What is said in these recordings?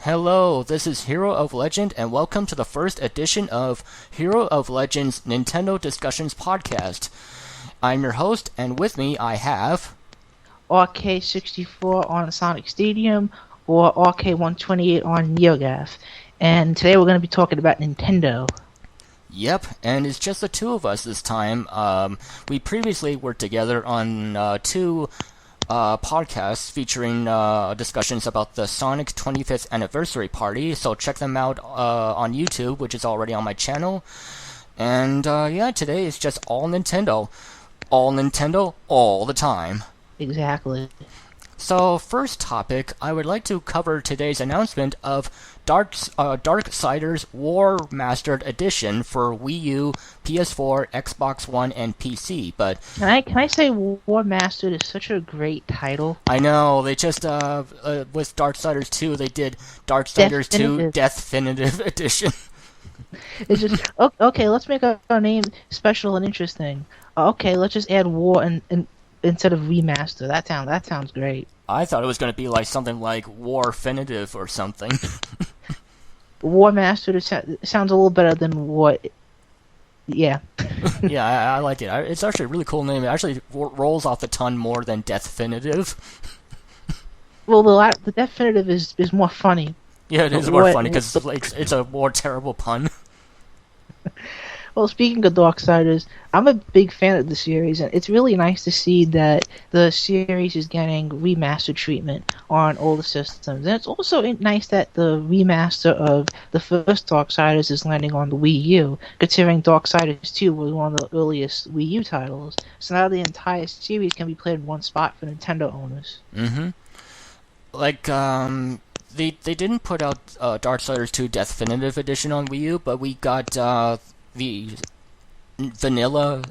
Hello, this is Hero of Legend, and welcome to the first edition of Hero of Legend's Nintendo Discussions podcast. I'm your host, and with me I have... RK64 on Sonic Stadium, or RK128 on NeoGAF. And today we're going to be talking about Nintendo. Yep, and it's just the two of us this time. We previously worked together on two podcasts featuring discussions about the Sonic 25th anniversary party, so check them out on YouTube, which is already on my channel. And yeah, today is just all Nintendo. All Nintendo, all the time. Exactly. So, first topic, I would like to cover today's announcement of Darksiders Warmastered Edition for Wii U, PS4, Xbox One, and PC. But can I say Warmastered is such a great title? I know they just with Darksiders 2, they did Darksiders 2 Definitive Edition. It's just okay. Let's make our name special and interesting. Okay, let's just add War and instead of remaster. That sounds great. I thought it was going to be like something like Warfinitive or something. Warmastered sounds a little better than War. Yeah. Yeah, I like it. It's actually a really cool name. It actually rolls off the tongue more than Definitive. Well, the Definitive is more funny. Yeah, it is more funny because it's a more terrible pun. Well, speaking of Darksiders, I'm a big fan of the series, and it's really nice to see that the series is getting remastered treatment on all the systems. And it's also nice that the remaster of the first Darksiders is landing on the Wii U, considering Darksiders 2 was one of the earliest Wii U titles. So now the entire series can be played in one spot for Nintendo owners. Mm-hmm. Like, they didn't put out Darksiders 2 Definitive Edition on Wii U, but we got the vanilla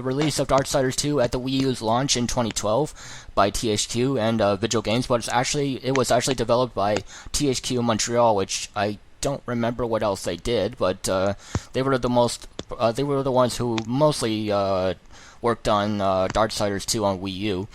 release of Darksiders 2 at the Wii U's launch in 2012 by THQ and Vigil Games, but it was actually developed by THQ Montreal, which I don't remember what else they did, but they were the ones who mostly worked on Darksiders 2 on Wii U.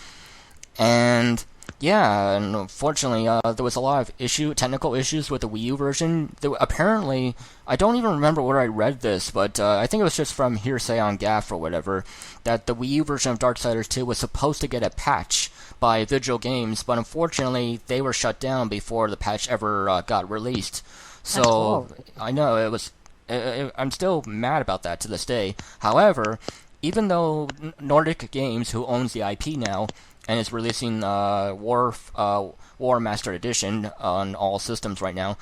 And yeah, and unfortunately, there was a lot of technical issues with the Wii U version. Apparently, I don't even remember where I read this, but I think it was just from hearsay on GAF or whatever, that the Wii U version of Darksiders 2 was supposed to get a patch by Vigil Games, but unfortunately, they were shut down before the patch ever got released. So, I know, it was... I'm still mad about that to this day. However, even though Nordic Games, who owns the IP now, and is releasing Warmastered Edition on all systems right now,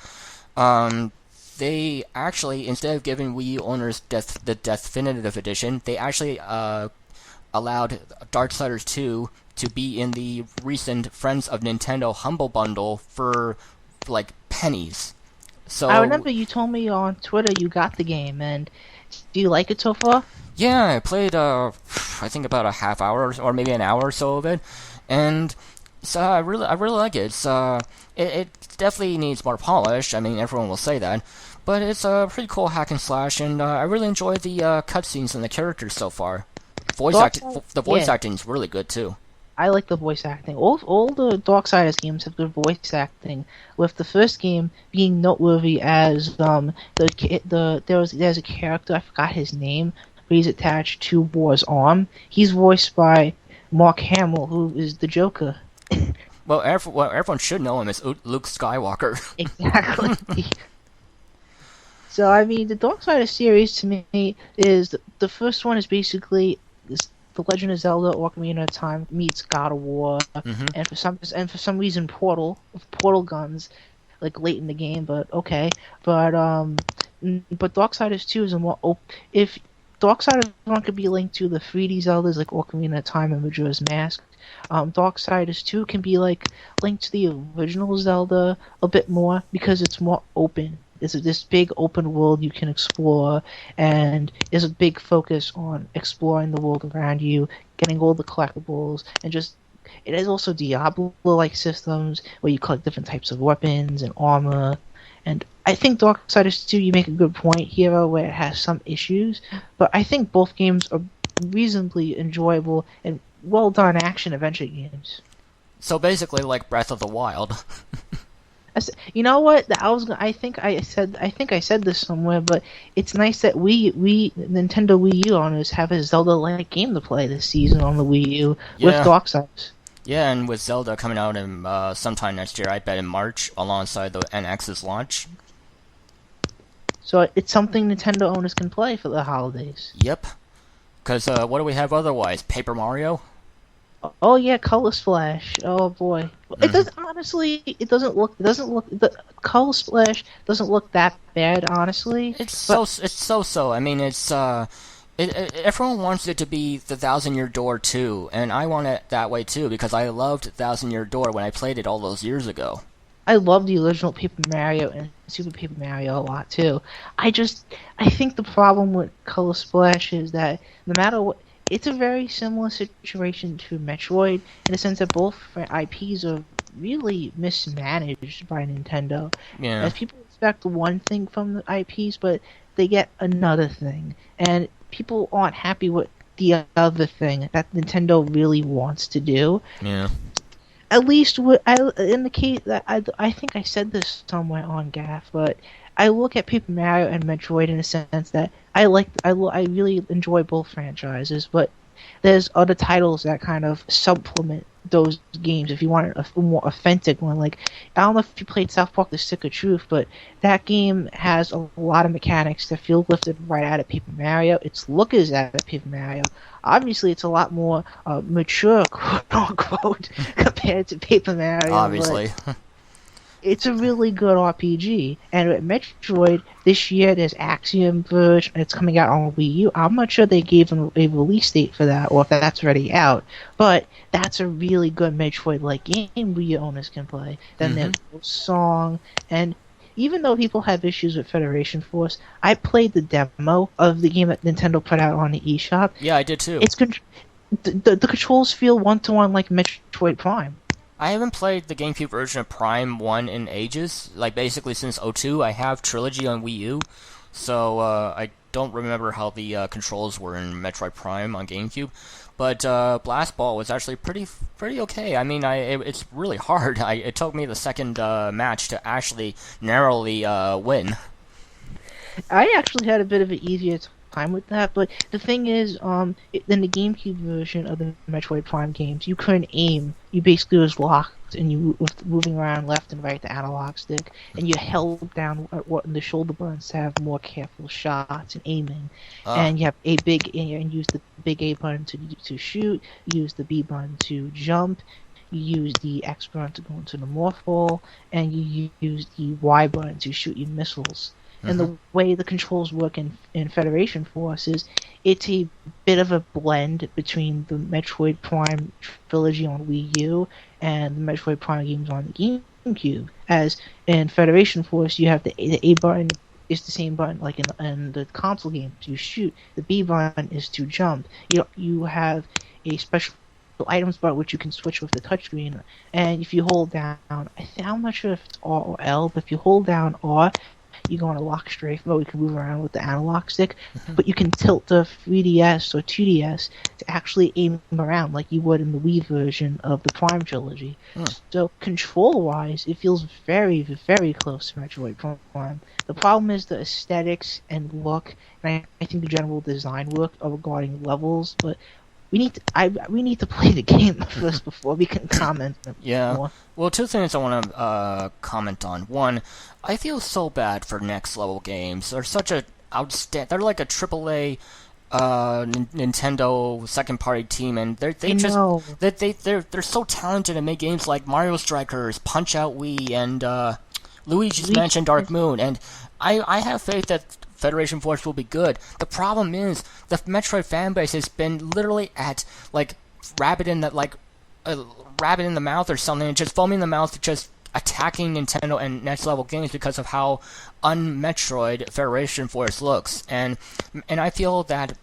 they actually, instead of giving Wii U owners the Definitive Edition, they actually allowed Darksiders 2 to be in the recent Friends of Nintendo Humble Bundle for, like, pennies. So I remember you told me on Twitter you got the game, and do you like it so far? Yeah, I played, I think about a half hour or maybe an hour or so of it, and so I really like it. It definitely needs more polish. I mean, everyone will say that, but it's a pretty cool hack and slash, and I really enjoy the cutscenes and the characters so far. The voice acting is really good too. I like the voice acting. All the Darksiders games have good voice acting, with the first game being noteworthy as there's a character, I forgot his name, but he's attached to War's arm. He's voiced by Mark Hamill, who is the Joker. Well, everyone should know him as Luke Skywalker. Exactly. So, I mean, the Darksiders series to me is the first one is basically The Legend of Zelda: Ocarina of Time meets God of War, and for some reason portal guns, like late in the game, but okay. But Darksiders 2 is a more if Darksiders 1 could be linked to the 3D Zeldas like Ocarina of Time and Majora's Mask, Darksiders 2 can be like linked to the original Zelda a bit more because it's more open. It's this big open world you can explore, and there's a big focus on exploring the world around you, getting all the collectibles, and just it has also Diablo-like systems where you collect different types of weapons and armor. And I think Darksiders 2, you make a good point here where it has some issues, but I think both games are reasonably enjoyable and well-done action-adventure games. So basically like Breath of the Wild. You know what? I think I said this somewhere, but it's nice that we Nintendo Wii U owners have a Zelda-like game to play this season on the Wii U with Yeah, Darksiders. yeah, and with Zelda coming out in sometime next year, I bet in March, alongside the NX's launch. So it's something Nintendo owners can play for the holidays. Yep. Because what do we have otherwise? Paper Mario? Oh yeah, Color Splash. Oh boy, it does honestly. The Color Splash doesn't look that bad, honestly. It's so. I mean, everyone wants it to be the Thousand Year Door too, and I want it that way too because I loved Thousand Year Door when I played it all those years ago. I love the original Paper Mario and Super Paper Mario a lot too. I think the problem with Color Splash is that no matter what, it's a very similar situation to Metroid in the sense that both IPs are really mismanaged by Nintendo. Yeah. As people expect one thing from the IPs, but they get another thing, and people aren't happy with the other thing that Nintendo really wants to do. Yeah. At least in the case that I think I said this somewhere on Gaff, but I look at Paper Mario and Metroid in a sense that I really enjoy both franchises, but there's other titles that kind of supplement those games if you want a more authentic one. Like, I don't know if you played South Park: The Stick of Truth, but that game has a lot of mechanics that feel lifted right out of Paper Mario. Its look is out of Paper Mario. Obviously, it's a lot more mature, quote unquote, compared to Paper Mario. Obviously. It's a really good RPG. And with Metroid, this year there's Axiom Verge, and it's coming out on Wii U. I'm not sure they gave them a release date for that, or if that's already out. But that's a really good Metroid-like game Wii U owners can play. Then there's Song, and even though people have issues with Federation Force, I played the demo of the game that Nintendo put out on the eShop. Yeah, I did too. The controls feel one-to-one like Metroid Prime. I haven't played the GameCube version of Prime 1 in ages, like basically since '02. I have Trilogy on Wii U, so I don't remember how the controls were in Metroid Prime on GameCube. But Blast Ball was actually pretty okay. I mean, it's really hard. It took me the second match to actually narrowly win. I actually had a bit of an easier time with that, but the thing is, in the GameCube version of the Metroid Prime games, you couldn't aim. You basically was locked, and you were moving around left and right the analog stick, and you held down the shoulder buttons to have more careful shots and aiming. And you have and use the big A button to shoot. You use the B button to jump. You use the X button to go into the morph ball, and you use the Y button to shoot your missiles. And the way the controls work in Federation Force is it's a bit of a blend between the Metroid Prime trilogy on Wii U and the Metroid Prime games on the GameCube. As in Federation Force, you have the A button is the same button like in the console games. You shoot. The B button is to jump. You have a special items bar which you can switch with the touchscreen. And if you hold down, I'm not sure if it's R or L, but if you hold down R, you go on a lock strafe mode. You can move around with the analog stick, but you can tilt the 3DS or 2DS to actually aim around like you would in the Wii version of the Prime trilogy. So control-wise, it feels very, very close to Metroid Prime. The problem is the aesthetics and look, and I think the general design work regarding levels, but we need to play the game first before we can comment. Yeah. More. Well, two things I want to comment on. One, I feel so bad for next level games. They're such a they're like a AAA Nintendo second party team, and they're so talented and make games like Mario Strikers, Punch Out Wii, and Luigi's Mansion Dark Moon. And I have faith that Federation Force will be good. The problem is the Metroid fanbase has been literally at like rabbit in the mouth or something, and just foaming the mouth, just attacking Nintendo and next level games because of how un-Metroid Federation Force looks. And I feel that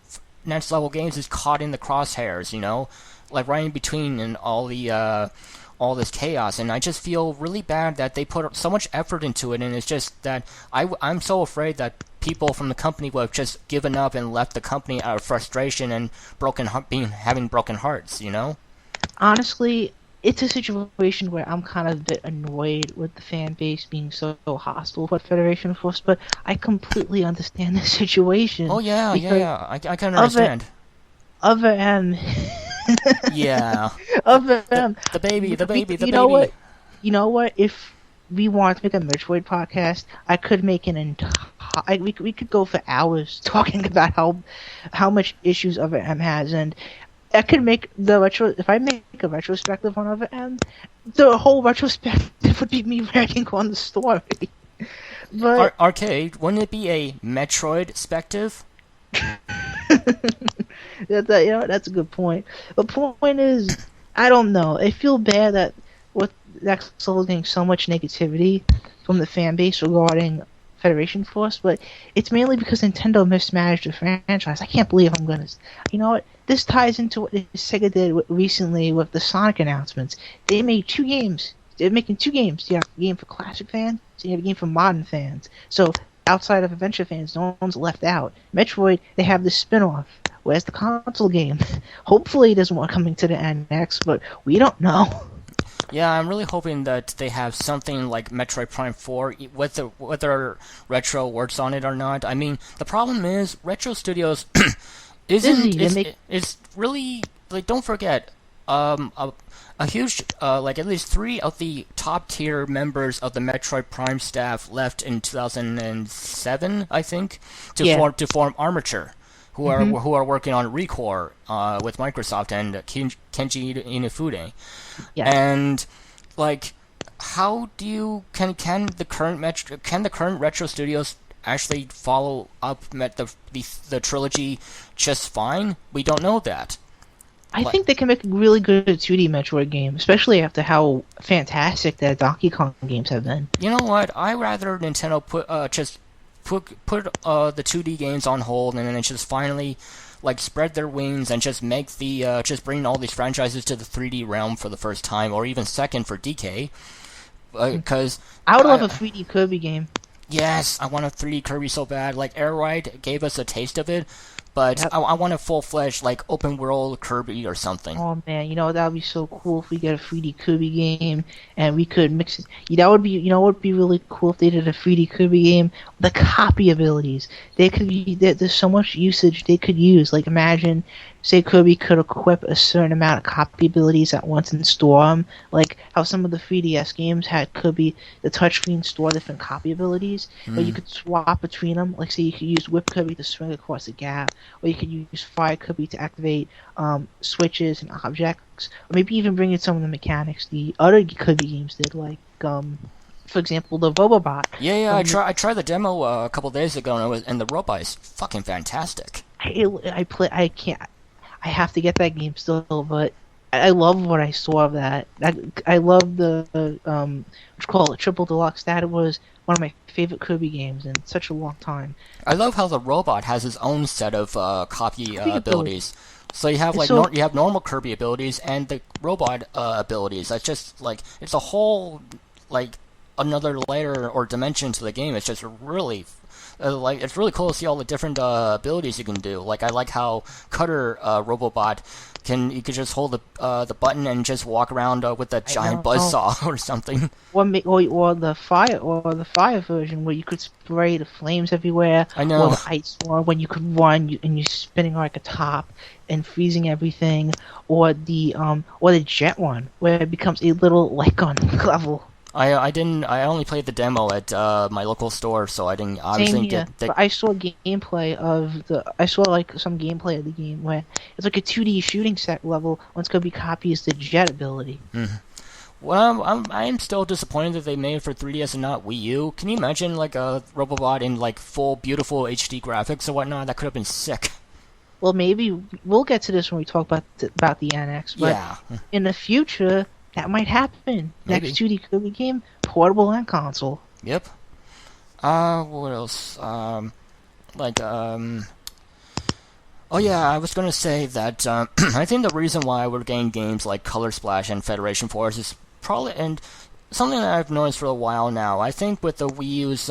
next level games is caught in the crosshairs, like right in between and all this chaos, and I just feel really bad that they put so much effort into it, and it's just that I'm so afraid that people from the company would have just given up and left the company out of frustration and having broken hearts, Honestly, it's a situation where I'm kind of a bit annoyed with the fan base being so hostile toward Federation Force, but I completely understand the situation. Oh yeah, yeah, because yeah. I can other understand. other M Yeah. other M. The baby, the baby, the You know baby. what? You know what? If we wanted to make a Metroid podcast, I could make an entire. We could go for hours talking about how much issues Other M has, and I could make the retro. If I make a retrospective on Other M, the whole retrospective would be me ragging on the story. But Arcade, wouldn't it be a Metroid spective? that's a good point. The point is, I don't know. I feel bad that with Dark Souls getting so much negativity from the fan base regarding Federation Force, but it's mainly because Nintendo mismanaged the franchise. I can't believe I'm gonna. You know what? This ties into what Sega did recently with the Sonic announcements. They made two games. They're making two games. You have a game for classic fans, and you have a game for modern fans. So outside of adventure fans, no one's left out. Metroid, they have this spin-off. Where's the console game? Hopefully there's one coming to the NX, but we don't know. Yeah, I'm really hoping that they have something like Metroid Prime 4, whether Retro works on it or not. I mean, the problem is, Retro Studios is really, like, don't forget, a huge, like at least 3 of the top tier members of the Metroid Prime staff left in 2007, I think, to form Armature, who are working on Recore with Microsoft and Kenji Inafune. Yeah. And like, how do you can the current Retro Studios actually follow up the trilogy just fine? We don't know that. I think they can make a really good 2D Metroid game, especially after how fantastic their Donkey Kong games have been. You know what? I rather Nintendo put the 2D games on hold and then just finally like spread their wings and just make the just bring all these franchises to the 3D realm for the first time, or even second for DK. Because I would love a 3D Kirby game. Yes, I want a 3D Kirby so bad. Like Air Ride gave us a taste of it, but Yep. I want a full-fledged like open world Kirby or something. Oh man, that would be so cool if we get a 3D Kirby game and we could mix it. That would be, what would be really cool if they did a 3D Kirby game. The copy abilities, they could be there's so much usage they could use. Like imagine, say Kirby could equip a certain amount of copy abilities at once and store them. Like how some of the 3DS games had Kirby, the touchscreen store different copy abilities, but you could swap between them. Like say you could use Whip Kirby to swing across a gap, or you could use Fire Kirby to activate switches and objects, or maybe even bring in some of the mechanics the other Kirby games did, like for example, the Robobot. Yeah, I tried the demo a couple days ago, and the robot is fucking fantastic. I have to get that game still, but I love what I saw of that. I love the what you call it, Triple Deluxe. That was one of my favorite Kirby games in such a long time. I love how the robot has his own set of copy abilities. So you have you have normal Kirby abilities and the robot abilities. That's just like it's a whole like another layer or dimension to the game. It's just really it's really cool to see all the different abilities you can do. Like I like how Cutter Robobot you could just hold the button and just walk around with a giant buzzsaw or something. Or the fire version where you could spray the flames everywhere. I know. Or the ice one when you could run and you're spinning like a top and freezing everything. Or the jet one where it becomes a little light gun level. I only played the demo at my local store, so I didn't obviously get the... But I saw gameplay some gameplay of the game where it's like a 2D shooting set level. Once Kirby copies the jet ability. Mm-hmm. Well, I'm still disappointed that they made it for 3DS and not Wii U. Can you imagine like a Robobot in like full beautiful HD graphics and whatnot? That could have been sick. Well, maybe we'll get to this when we talk about the NX. But yeah. In the future, that might happen. Maybe. Next 2D Kirby game, portable and console. Yep. What else? Oh yeah, I was gonna say that I think the reason why we're getting games like Color Splash and Federation Force is probably, and something that I've noticed for a while now. I think with the Wii U's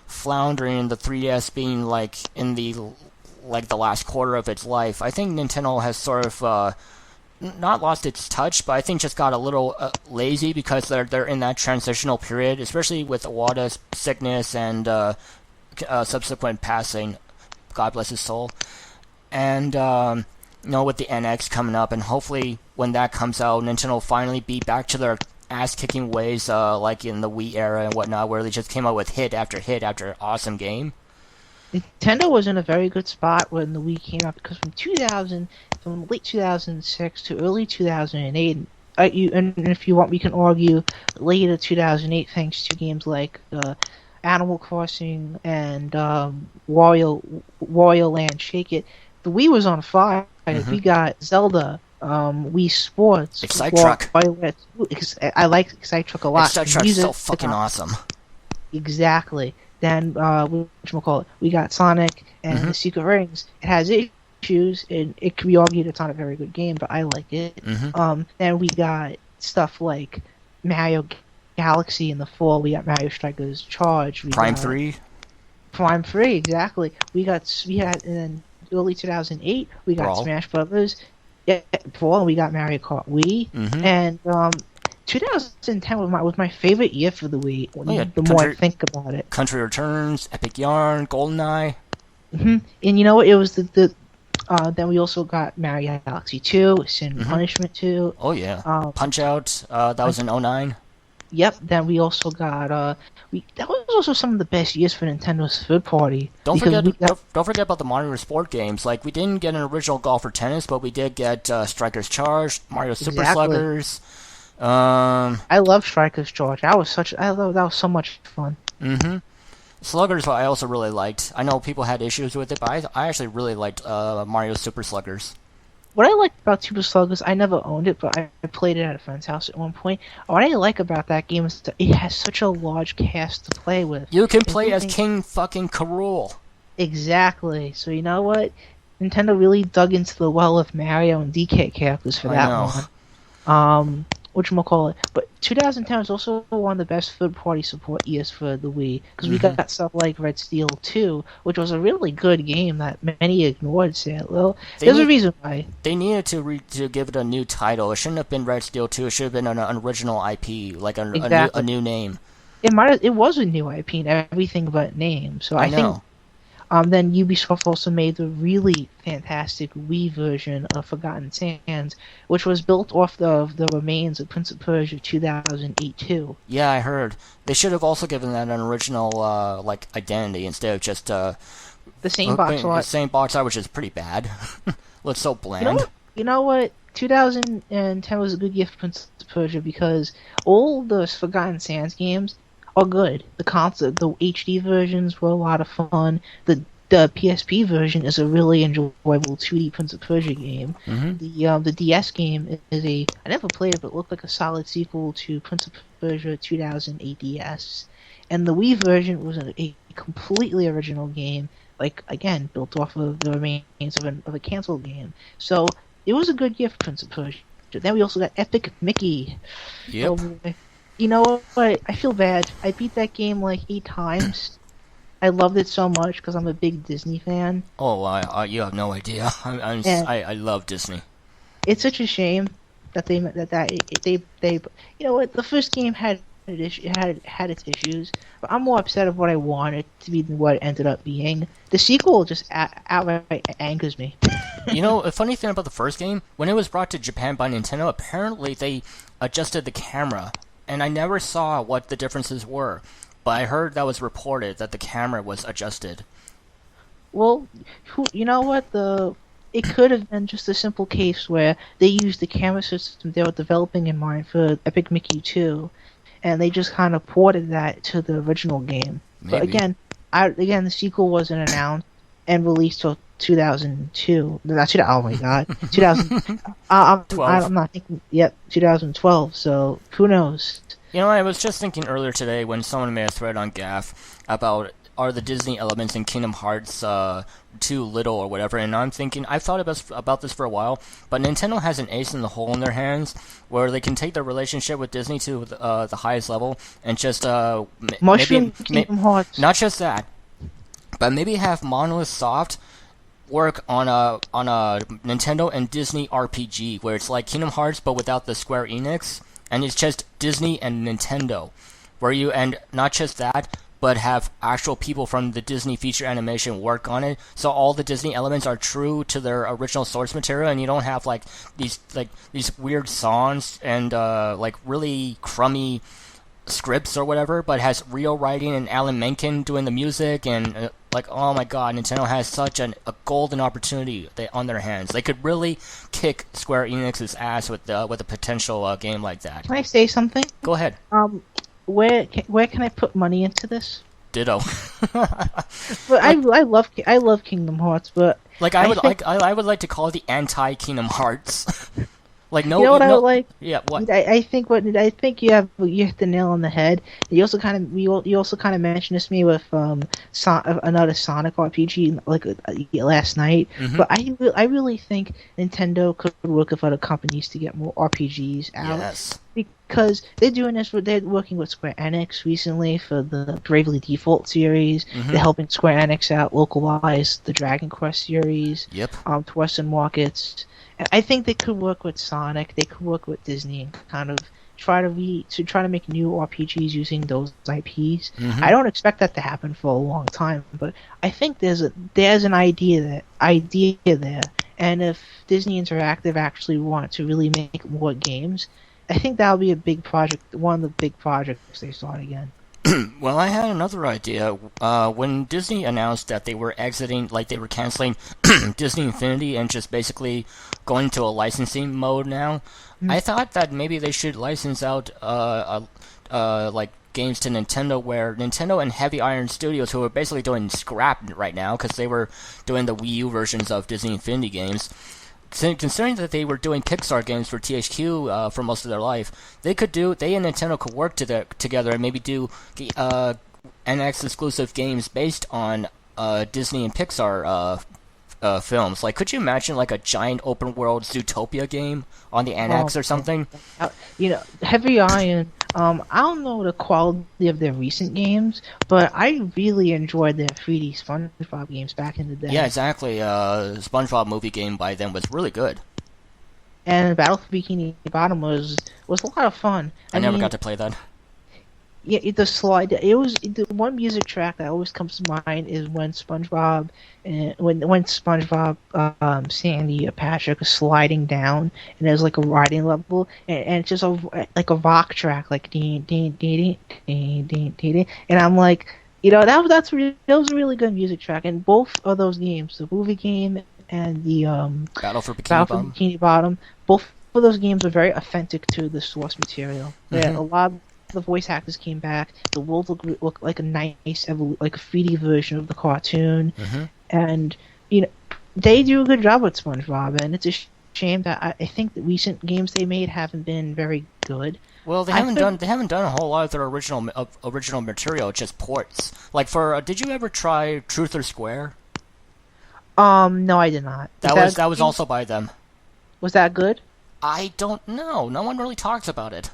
floundering and the 3DS being like in the last quarter of its life, I think Nintendo has sort of not lost its touch, but I think just got a little lazy because they're in that transitional period, especially with Iwata's sickness and subsequent passing. God bless his soul. And with the NX coming up, and hopefully when that comes out, Nintendo will finally be back to their ass-kicking ways, like in the Wii era and whatnot, where they just came out with hit after awesome game. Nintendo was in a very good spot when the Wii came out, because from late 2006 to early 2008, and if you want, we can argue later 2008, thanks to games like Animal Crossing and Wario Land Shake It, the Wii was on fire. We got Zelda, Wii Sports, Excite Truck. I like Excite Truck a lot. Excite Truck's so fucking awesome. Exactly. Then we got Sonic and the Secret Rings. It has issues, and it could be argued it's not a very good game, but I like it. Then we got stuff like Mario Galaxy in the fall. We got Mario Strikers Charge. Prime 3, exactly. We had in early 2008. We got Brawl. Smash Brothers. Brawl. We got Mario Kart Wii, and 2010 was my favorite year for the Wii. The more I think about it, Country Returns, Epic Yarn, GoldenEye. And you know what? It was then we also got Mario Galaxy 2, Sin and Punishment 2. Oh yeah, Punch Out. That was in 2009. Yep. Then we also got that was also some of the best years for Nintendo's third party. Don't forget about the Mario Sport games. Like, we didn't get an original Golf or Tennis, but we did get Strikers Charge, Mario Super Sluggers. I love Strikers Charge. That was so much fun. Sluggers I also really liked. I know people had issues with it, but I actually really liked Mario Super Sluggers. What I like about Super Sluggers, I never owned it, but I played it at a friend's house at one point. What I like about that game is that it has such a large cast to play with. You can play as King fucking K. Rool. Exactly. So you know what? Nintendo really dug into the well of Mario and DK characters for that one. But 2010 was also one of the best third-party support years for the Wii, because we got stuff like Red Steel 2, which was a really good game that many ignored. There's a reason why. They needed to give it a new title. It shouldn't have been Red Steel 2. It should have been an original IP, like a new name. It was a new IP and everything but name. So I think. Then Ubisoft also made the really fantastic Wii version of Forgotten Sands, which was built off the remains of Prince of Persia 2008 too. Yeah, I heard. They should have also given that an original identity instead of just the same box art. The same box art, which is pretty bad. Looks so bland. You know what? 2010 was a good year for Prince of Persia because all those Forgotten Sands games are good. The HD versions were a lot of fun. The PSP version is a really enjoyable 2D Prince of Persia game. The DS game is I never played it, but it looked like a solid sequel to Prince of Persia 2008 DS. And the Wii version was a completely original game, again, built off of the remains of a canceled game. So it was a good year for Prince of Persia. Then we also got Epic Mickey. Yep. You know what? I feel bad. I beat that game 8 times. I loved it so much because I'm a big Disney fan. Oh, you have no idea. I love Disney. It's such a shame that they you know what? The first game had its issues, but I'm more upset of what I wanted to be than what it ended up being. The sequel just outright angers me. A funny thing about the first game, when it was brought to Japan by Nintendo, apparently they adjusted the camera. And I never saw what the differences were, but I heard that was reported that the camera was adjusted. Well, you know what? It could have been just a simple case where they used the camera system they were developing in mind for Epic Mickey 2, and they just kind of ported that to the original game. Maybe. But again, the sequel wasn't announced and released till 2002. Oh my god, 2000. I'm not thinking. Yep, 2012. So who knows? I was just thinking earlier today when someone made a thread on GAF about are the Disney elements in Kingdom Hearts too little or whatever, and I'm thinking I've thought about this for a while, but Nintendo has an ace in the hole in their hands where they can take their relationship with Disney to the highest level and just Mushroom Kingdom Hearts. Not just that, but maybe have Monolith Soft work on a Nintendo and Disney RPG where it's like Kingdom Hearts but without the Square Enix, and it's just Disney and Nintendo, where you, and not just that, but have actual people from the Disney feature animation work on it, so all the Disney elements are true to their original source material, and you don't have these weird songs and like really crummy scripts or whatever, but has real writing and Alan Menken doing the music, and oh my god, Nintendo has such a golden opportunity on their hands. They could really kick Square Enix's ass with a potential game like that. Can I say something? Go ahead. Where can I put money into this? Ditto. But I love Kingdom Hearts, but I would like to call it the anti Kingdom Hearts. Like no, you know what I would like? Yeah, what? I think you hit the nail on the head. You also kind of mentioned this to me with another Sonic RPG last night. Mm-hmm. But I really think Nintendo could work with other companies to get more RPGs out. Yes. Because they're doing this. They're working with Square Enix recently for the Bravely Default series. Mm-hmm. They're helping Square Enix out localize the Dragon Quest series. Yep. To Western markets. I think they could work with Sonic. They could work with Disney and kind of try to make new RPGs using those IPs. Mm-hmm. I don't expect that to happen for a long time, but I think there's an idea there. And if Disney Interactive actually want to really make more games, I think that'll be a big project. One of the big projects they start again. Well, I had another idea. When Disney announced that they were they were canceling Disney Infinity and just basically going to a licensing mode now, I thought that maybe they should license out games to Nintendo, where Nintendo and Heavy Iron Studios, who are basically doing scrap right now because they were doing the Wii U versions of Disney Infinity games. Considering that they were doing Pixar games for THQ for most of their life, they and Nintendo could work together and maybe do NX exclusive games based on Disney and Pixar films. Like, could you imagine a giant open world Zootopia game on the NX or something? Heavy Iron. I don't know the quality of their recent games, but I really enjoyed their 3D SpongeBob games back in the day. Yeah, exactly. SpongeBob movie game by them was really good. And Battle for Bikini Bottom was a lot of fun. I never got to play that. Yeah, the slide. It was the one music track that always comes to mind is when SpongeBob Sandy, Patrick is sliding down, and there's a riding level, and it's just a rock track, like ding ding ding ding ding ding, and I'm like, that was a really good music track, and both of those games, the movie game and the Battle for Bikini Bottom, both of those games are very authentic to the source material. Mm-hmm. Yeah, a lot of the voice actors came back. The world looked like a nice, like a 3D version of the cartoon, and they do a good job with SpongeBob. And it's a shame that I think the recent games they made haven't been very good. Well, they haven't done a whole lot of their original material, just ports. Like did you ever try Truth or Square? No, I did not. That was also by them. Was that good? I don't know. No one really talks about it.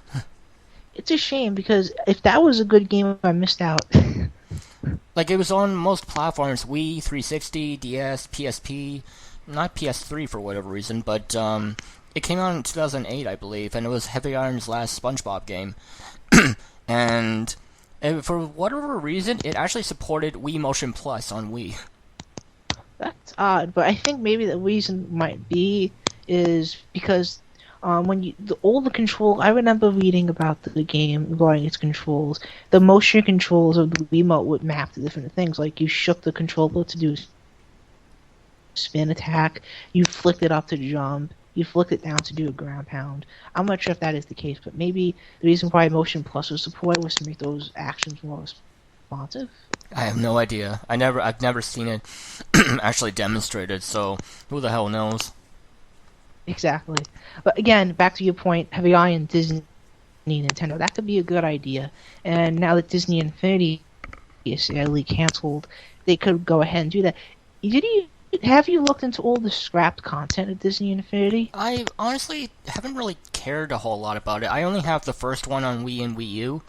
It's a shame, because if that was a good game, I missed out. It was on most platforms: Wii, 360, DS, PSP, not PS3 for whatever reason, but it came out in 2008, I believe, and it was Heavy Iron's last SpongeBob game. and for whatever reason, it actually supported Wii Motion Plus on Wii. That's odd, but I think maybe the reason might be is because all the control, I remember reading about the game regarding its controls. The motion controls of the Wiimote would map to different things. Like, you shook the controller to do spin attack, you flicked it up to jump, you flicked it down to do a ground pound. I'm not sure if that is the case, but maybe the reason why Motion Plus was supported was to make those actions more responsive. I have no idea. I've never seen it actually demonstrated, so who the hell knows? Exactly. But again, back to your point, Heavy Iron, Disney, Nintendo, that could be a good idea. And now that Disney Infinity is sadly canceled, they could go ahead and do that. Have you looked into all the scrapped content of Disney Infinity? I honestly haven't really cared a whole lot about it. I only have the first one on Wii and Wii U,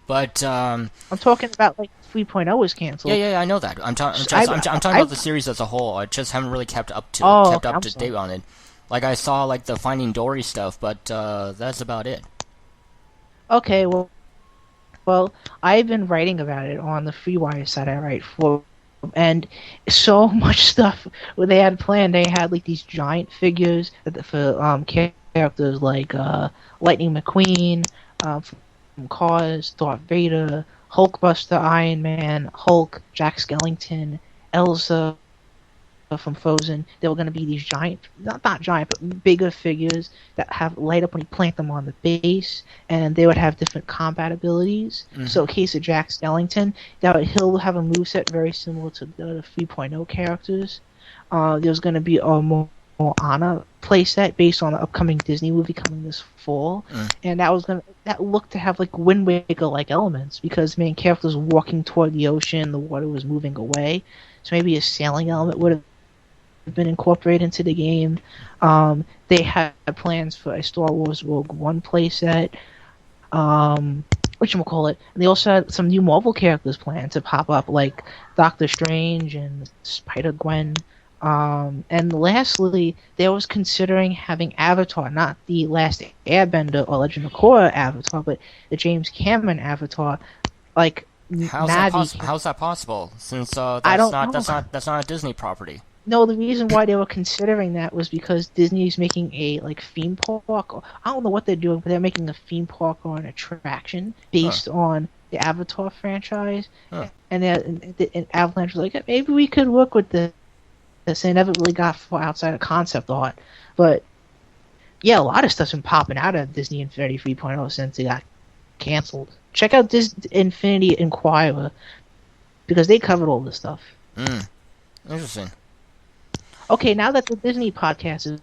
But I'm talking about like 3.0 was canceled. yeah, I know that. I'm talking about the series as a whole. I just haven't really kept up to date on it. Like I saw like the Finding Dory stuff, but that's about it. Okay, well, I've been writing about it on the FreeWire site I write for, and so much stuff what they had planned. They had like these giant figures for characters like Lightning McQueen from Cars, Darth Vader, Hulkbuster, Iron Man, Hulk, Jack Skellington, Elsa from Frozen. There were going to be these giant, not giant, but bigger figures that have light up when you plant them on the base, and they would have different combat abilities. Mm-hmm. So in case of Jack Skellington, he'll have a moveset very similar to the 3.0 characters. There's going to be a Moana playset based on the upcoming Disney movie coming this fall, and that looked to have like Wind Waker like elements because the main character was walking toward the ocean, the water was moving away, so maybe a sailing element would have been incorporated into the game. They had plans for a Star Wars Rogue One playset, whatchamacallit, and they also had some new Marvel characters planned to pop up, like Doctor Strange and Spider-Gwen. And lastly, they was considering having Avatar, not the Last Airbender or Legend of Korra Avatar, but the James Cameron Avatar, like How's that possible? Since that's not a Disney property. No, the reason why they were considering that was because Disney's making a theme park. I don't know what they're doing, but they're making a theme park or an attraction based on the Avatar franchise. And Avalanche was like, maybe we could work with this. They never really got far outside of concept art, but yeah, a lot of stuff's been popping out of Disney Infinity 3.0 since it got canceled. Check out this Infinity Inquirer because they covered all this stuff. Interesting. Okay, now that the Disney podcast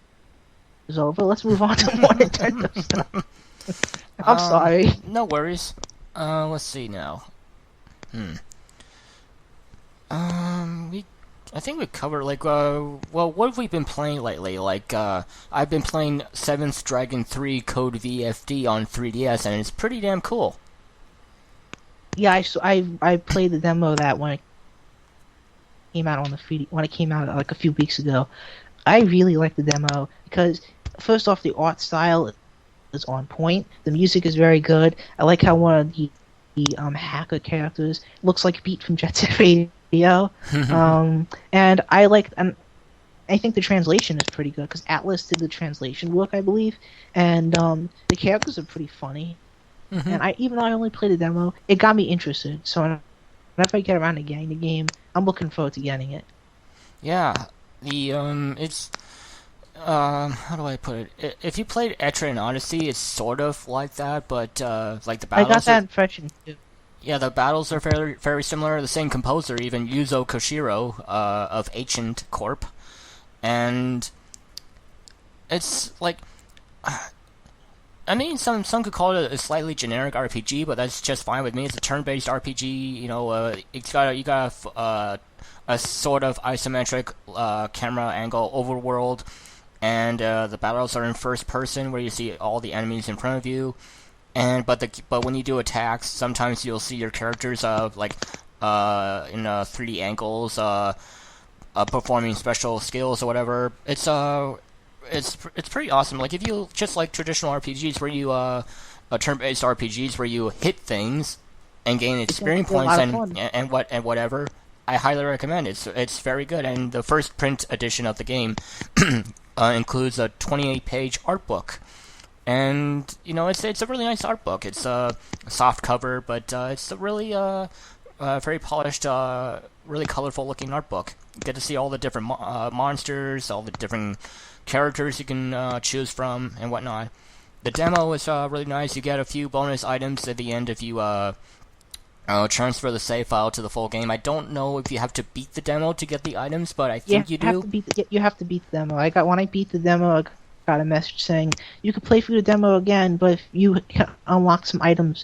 is over, let's move on to more Nintendo stuff. I'm sorry. No worries. Let's see now. I think we covered what have we been playing lately? I've been playing 7th Dragon 3 Code VFD on 3DS, and it's pretty damn cool. Yeah, I played the demo of that when it came out like a few weeks ago. I really like the demo because first off, the art style is on point. The music is very good. I like how one of the hacker characters looks like Beat from Jet Set Radio. And I think the translation is pretty good because Atlas did the translation work, I believe, and the characters are pretty funny. And even though I only played the demo, it got me interested. So if I get around to getting the game, I'm looking forward to getting it. Yeah, it's how do I put it? If you played Etra and Odyssey, it's sort of like that, but like the battles. I got that impression too. Yeah, the battles are very, very similar. The same composer, even Yuzo Koshiro of Ancient Corp, and it's like, I mean, some could call it a slightly generic RPG, but that's just fine with me. It's a turn-based RPG. You know, you got a sort of isometric camera angle overworld, and the battles are in first person, where you see all the enemies in front of you. But when you do attacks, sometimes you'll see your characters in 3D angles, performing special skills or whatever. It's pretty awesome. Like if you just like traditional RPGs where you turn-based RPGs where you hit things and gain experience points and whatever, I highly recommend it. It's very good, and the first print edition of the game includes a 28-page art book. And, you know, it's a really nice art book. It's a soft cover, but it's a really very polished, really colorful-looking art book. You get to see all the different monsters, all the different characters you can choose from, and whatnot. The demo is really nice. You get a few bonus items at the end if you transfer the save file to the full game. I don't know if you have to beat the demo to get the items, but I think you do. You have to beat the demo. When I beat the demo, I got a message saying you can play through the demo again, but if you unlock some items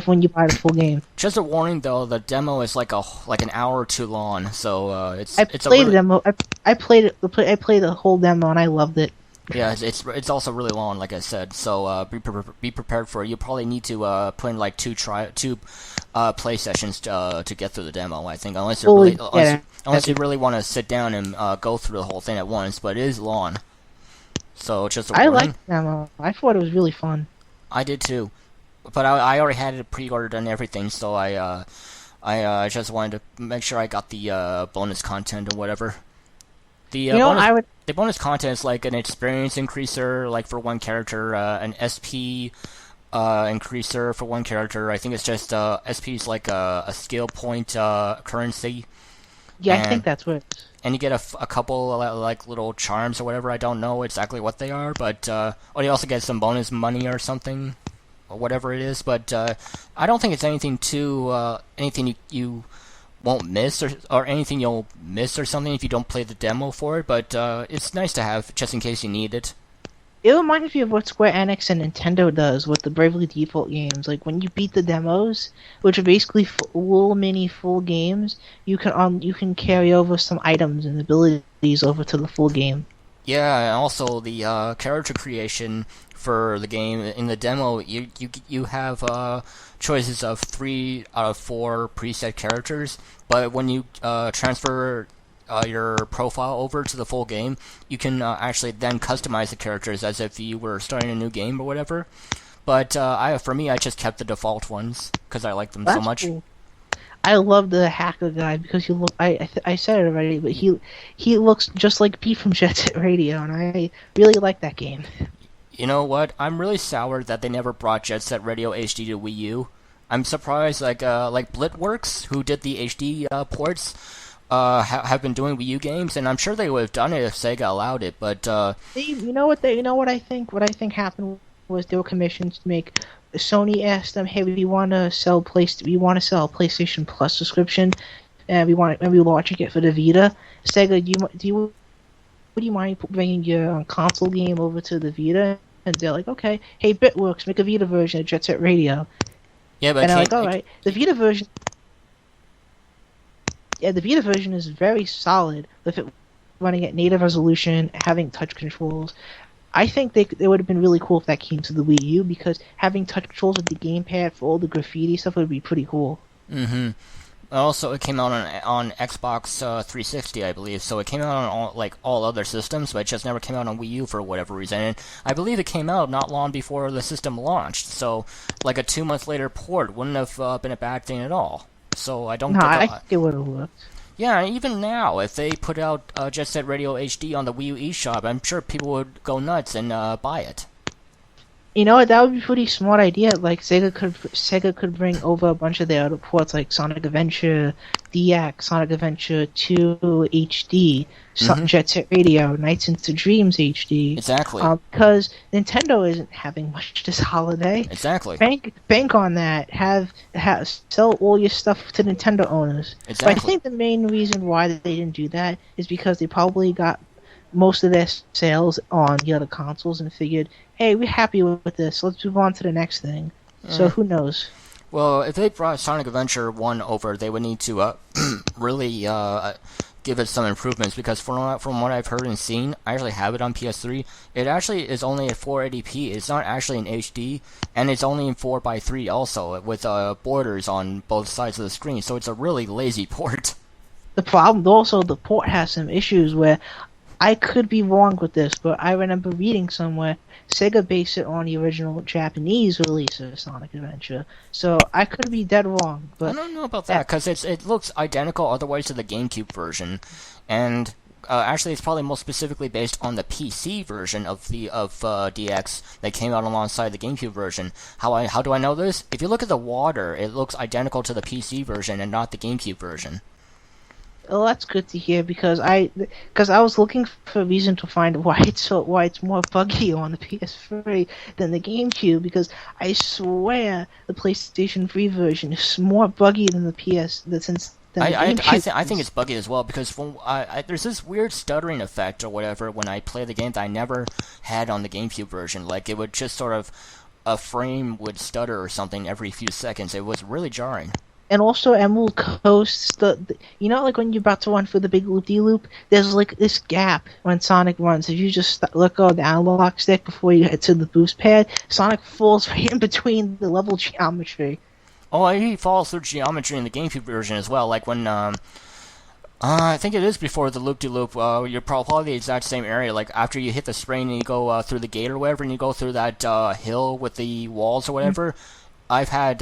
when you buy the full game. Just a warning though, the demo is like an hour or two long, so I played the demo. I played the whole demo and I loved it. Yeah, it's also really long, like I said. So be prepared for it. You'll probably need to put in like two play sessions to get through the demo. I think Fully, yeah, unless you really want to sit down and go through the whole thing at once. But it is long, so just a I warning. liked the demo. I thought it was really fun. I did too, but I already had it pre-ordered and everything, so I just wanted to make sure I got the bonus content or whatever. The bonus content is like an experience increaser, like for one character, an SP increaser for one character. I think it's just SP is like a skill point currency. Yeah, And, I think that's what it is. and you get a couple like little charms or whatever. I don't know exactly what they are, but or you also get some bonus money or something, or whatever it is. But I don't think it's anything anything you won't miss or anything you'll miss or something if you don't play the demo for it. But it's nice to have just in case you need it. It reminds me of what Square Enix and Nintendo does with the Bravely Default games. Like when you beat the demos, which are basically little mini full games, you can carry over some items and abilities over to the full game. Yeah, and also the character creation for the game in the demo, you have choices of 3 out of 4 preset characters, but when you transfer your profile over to the full game, you can actually then customize the characters as if you were starting a new game or whatever. But for me, I just kept the default ones because I like them so much. Cool. I love the hacker guy because he look. I said it already, but he looks just like Pete from Jet Set Radio, and I really like that game. You know what? I'm really sour that they never brought Jet Set Radio HD to Wii U. I'm surprised, like Blitworks, who did the HD ports, have been doing Wii U games, and I'm sure they would have done it if Sega allowed it. But You know what I think? What I think happened was they were commissioned to make. Sony asked them, "Hey, we want to sell a PlayStation Plus subscription, and we launching it for the Vita. Sega, would you mind bringing your console game over to the Vita?" And they're like, "Okay, hey, Bitworks, make a Vita version of Jet Set Radio." yeah, but And I'm like, "All right, the Vita version." Yeah, the Vita version is very solid with it running at native resolution, having touch controls. I think it would have been really cool if that came to the Wii U because having touch controls with the gamepad for all the graffiti stuff would be pretty cool. Mm-hmm. Also, it came out on Xbox 360, I believe. So it came out on all other systems, but it just never came out on Wii U for whatever reason. And I believe it came out not long before the system launched. So, like a 2 month later port wouldn't have been a bad thing at all. So I don't. No, I think it would have worked. Yeah, even now, if they put out Jet Set Radio HD on the Wii U eShop, I'm sure people would go nuts and buy it. You know what? That would be a pretty smart idea. Like Sega could bring over a bunch of their other ports, like Sonic Adventure DX, Sonic Adventure 2 HD, Jet Set Radio, Nights into Dreams HD. Exactly. Because Nintendo isn't having much this holiday. Exactly. Bank on that. Have sell all your stuff to Nintendo owners. Exactly. But I think the main reason why they didn't do that is because they probably got most of their sales on the other consoles and figured, hey, we're happy with this. Let's move on to the next thing. So who knows? Well, if they brought Sonic Adventure 1 over, they would need to really give it some improvements because from what I've heard and seen, I actually have it on PS3. It actually is only at 480p. It's not actually in HD, and it's only in 4:3 also with borders on both sides of the screen. So it's a really lazy port. The problem, also, the port has some issues where I could be wrong with this, but I remember reading somewhere Sega based it on the original Japanese release of Sonic Adventure. So I could be dead wrong. But I don't know about that because it looks identical otherwise to the GameCube version, and actually it's probably most specifically based on the PC version of DX that came out alongside the GameCube version. How do I know this? If you look at the water, it looks identical to the PC version and not the GameCube version. Well, that's good to hear because I was looking for a reason to find why it's more buggy on the PS3 than the GameCube because I swear the PlayStation 3 version is more buggy than the GameCube. I think it's buggy as well because there's this weird stuttering effect or whatever when I play the game that I never had on the GameCube version. Like it would just sort of a frame would stutter or something every few seconds. It was really jarring. And also Emerald Coast, you know, like when you're about to run for the big loop-de-loop, there's like this gap when Sonic runs. If you just let go of the analog stick before you get to the boost pad, Sonic falls right in between the level geometry. Oh, he falls through geometry in the GameCube version as well. Like when, I think it is before the loop-de-loop. You're probably the exact same area. Like after you hit the spring and you go through the gate or whatever, and you go through that hill with the walls or whatever. I've had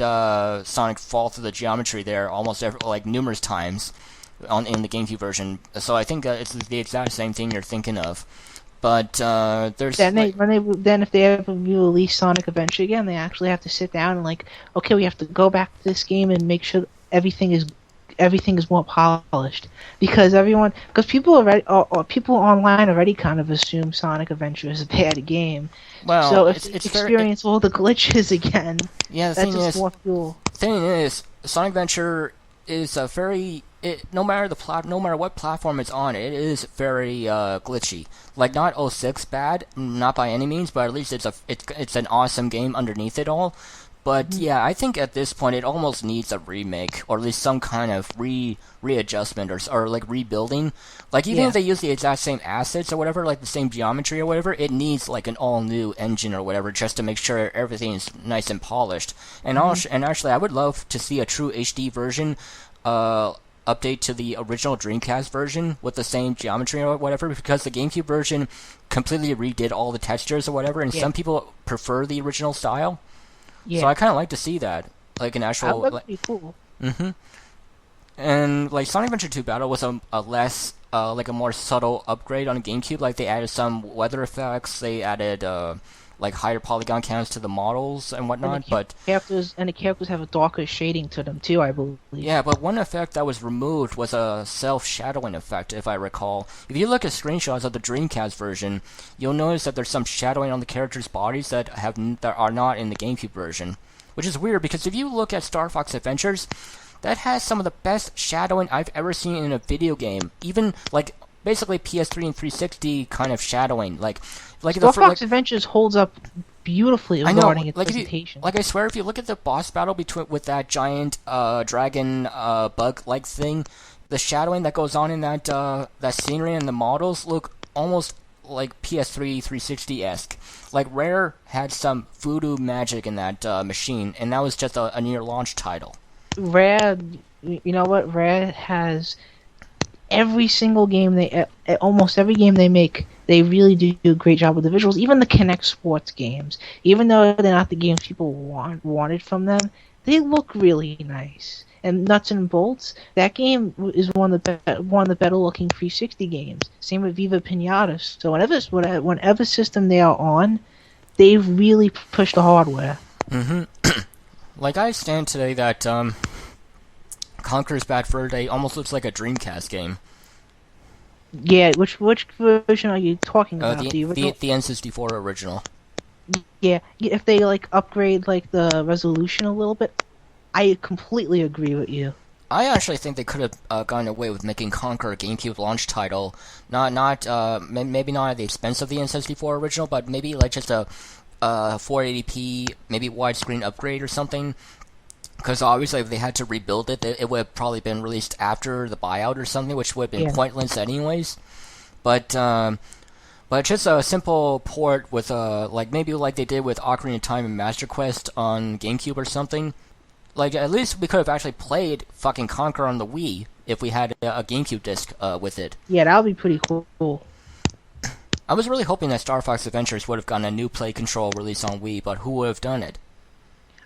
Sonic fall through the geometry there almost numerous times in the GameCube version. So I think it's the exact same thing you're thinking of. But there's then if they ever release Sonic Adventure again, they actually have to sit down and like, okay, we have to go back to this game and make sure everything is more polished, because people already people online already kind of assume Sonic Adventure is a bad game. Well, so if it's experience all the glitches again, yeah, that's just more fuel. The thing is, Sonic Adventure is a very no matter what platform it's on, it is very glitchy. Like not 06 bad, not by any means, but at least it's an awesome game underneath it all. But yeah, I think at this point it almost needs a remake, or at least some kind of readjustment or like rebuilding. Like even if they use the exact same assets or whatever, like the same geometry or whatever, it needs like an all new engine or whatever just to make sure everything is nice and polished. And and actually, I would love to see a true HD version update to the original Dreamcast version with the same geometry or whatever, because the GameCube version completely redid all the textures or whatever, and some people prefer the original style. Yeah. So I kind of like to see that, like an actual. That would be cool. And like Sonic Adventure 2 Battle was a less, like a more subtle upgrade on GameCube. Like they added some weather effects, they added like higher polygon counts to the models and whatnot. The characters have a darker shading to them too, I believe. Yeah, but one effect that was removed was a self-shadowing effect, if I recall. If you look at screenshots of the Dreamcast version, you'll notice that there's some shadowing on the characters' bodies that are not in the GameCube version, which is weird because if you look at Star Fox Adventures, that has some of the best shadowing I've ever seen in a video game. Even like basically PS3 and 360 kind of shadowing, like Star Fox Adventures holds up beautifully regarding its presentation. I swear, if you look at the boss battle with that giant dragon bug-like thing, the shadowing that goes on in that scenery and the models look almost like PS3 360-esque. Like Rare had some voodoo magic in that machine, and that was just a near launch title. Rare, you know what? Rare has every single game almost every game they make. They really do a great job with the visuals. Even the Kinect Sports games, even though they're not the games people wanted from them, they look really nice. And Nuts and Bolts, that game is one of the better looking 360 games. Same with Viva Pinata. So whenever system they are on, they really push the hardware. Like I stand today that Conker's Bad Fur Day almost looks like a Dreamcast game. Yeah, which version are you talking about? The N64 original. Yeah, if they like upgrade like the resolution a little bit, I completely agree with you. I actually think they could have gone away with making Conker a GameCube launch title, maybe not at the expense of the N64 original, but maybe like just a 480p, maybe widescreen upgrade or something. Because obviously, if they had to rebuild it, it would have probably been released after the buyout or something, which would have been pointless anyways. But just a simple port with maybe like they did with Ocarina of Time and Master Quest on GameCube or something. Like at least we could have actually played fucking Conker on the Wii if we had a GameCube disc with it. Yeah, that would be pretty cool. I was really hoping that Star Fox Adventures would have gotten a new play control release on Wii, but who would have done it?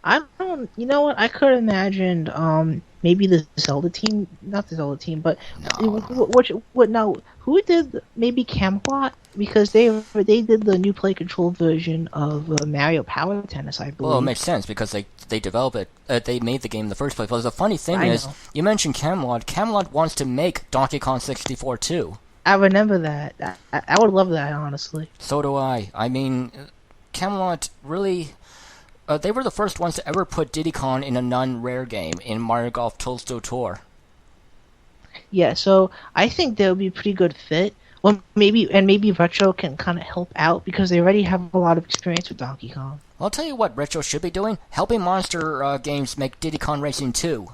You know what? I could imagine, maybe the Zelda team, not the Zelda team, but who did maybe Camelot, because they did the new play control version of Mario Power Tennis, I believe. Well, it makes sense because they developed it, they made the game in the first place. But the funny thing is, you mentioned Camelot. Camelot wants to make Donkey Kong 64 too. I remember that. I would love that, honestly. So do I. I mean, Camelot really. They were the first ones to ever put Diddy Kong in a non-rare game in Mario Golf Toadstool Tour. Yeah, so I think that would be a pretty good fit. Well, maybe Retro can kind of help out because they already have a lot of experience with Donkey Kong. Well, I'll tell you what Retro should be doing: helping Monster Games make Diddy Kong Racing 2.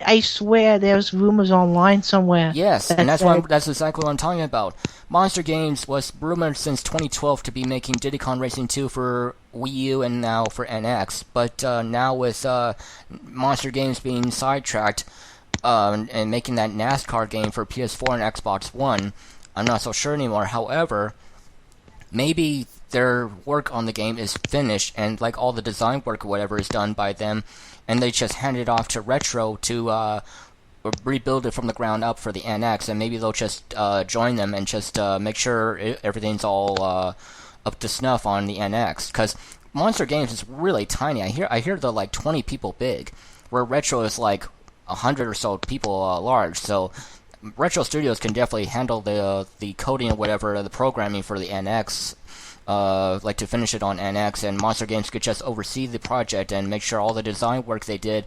I swear there's rumors online somewhere. Yes, that and said, that's exactly what I'm talking about. Monster Games was rumored since 2012 to be making Diddy Kong Racing 2 for Wii U and now for NX, but now with Monster Games being sidetracked and making that NASCAR game for PS4 and Xbox One, I'm not so sure anymore. However, maybe their work on the game is finished and like all the design work or whatever is done by them, and they just hand it off to Retro to rebuild it from the ground up for the NX, and maybe they'll just join them and just make sure everything's all up to snuff on the NX. Because Monster Games is really tiny. I hear they're like 20 people big, where Retro is like 100 or so people large. So Retro Studios can definitely handle the coding or whatever, the programming for the NX. Like to finish it on NX, and Monster Games could just oversee the project and make sure all the design work they did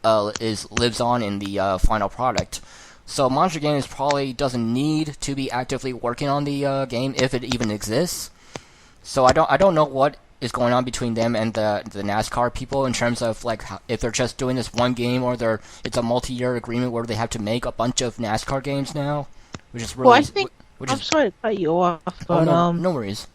lives on in the final product. So Monster Games probably doesn't need to be actively working on the game if it even exists. So I don't know what is going on between them and the NASCAR people in terms of like if they're just doing this one game or it's a multi-year agreement where they have to make a bunch of NASCAR games now, which is really. well, I think I'm sorry to cut you off, but no worries.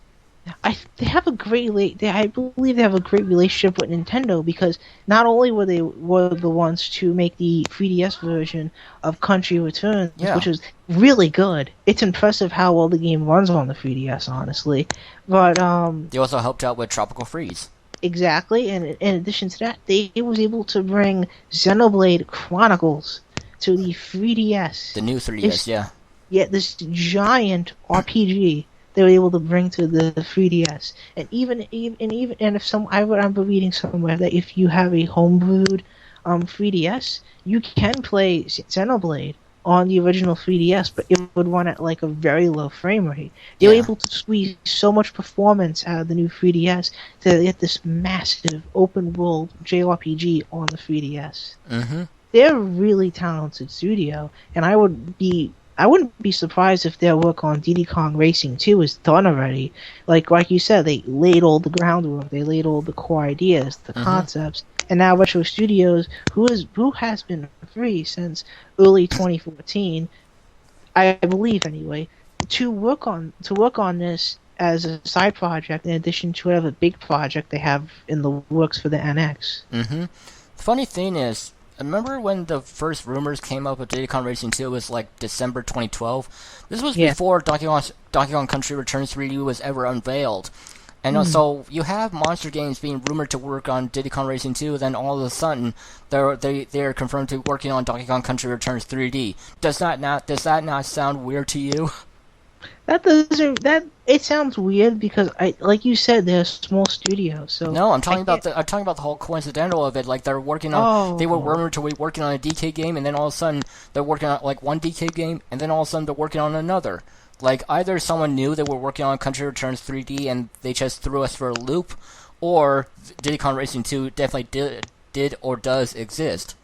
They have a I believe they have a great relationship with Nintendo, because not only were the ones to make the 3DS version of Country Returns, which is really good. It's impressive how well the game runs on the 3DS, honestly. But they also helped out with Tropical Freeze. Exactly, and in addition to that, they was able to bring Xenoblade Chronicles to the 3DS. The new 3DS, Yeah, this giant RPG they were able to bring to the 3DS, and even if I remember reading somewhere that if you have a homebrewed 3DS, you can play Xenoblade on the original 3DS, but it would run at like a very low frame rate. They were able to squeeze so much performance out of the new 3DS to get this massive open world JRPG on the 3DS. Mm-hmm. They're a really talented studio, and I wouldn't be surprised if their work on Diddy Kong Racing 2 is done already. Like you said, they laid all the groundwork, they laid all the core ideas, the concepts, and now Retro Studios, who has been free since early 2014, I believe anyway, to work on this as a side project in addition to whatever big project they have in the works for the NX. Mm-hmm. The funny thing is, I remember when the first rumors came up of Diddy Kong Racing 2 was like December 2012. This was before Donkey Kong Country Returns 3D was ever unveiled. And so you have Monster Games being rumored to work on Diddy Kong Racing 2, then all of a sudden they're confirmed to be working on Donkey Kong Country Returns 3D. Does that not sound weird to you? It sounds weird because like you said, they're a small studio. So no, I'm talking about the whole coincidental of it. Like they were rumored to be working on a DK game, and then all of a sudden they're working on like one DK game, and then all of a sudden they're working on another. Like either someone knew they were working on Country Returns 3D and they just threw us for a loop, or Diddy Kong Racing 2 definitely did or does exist.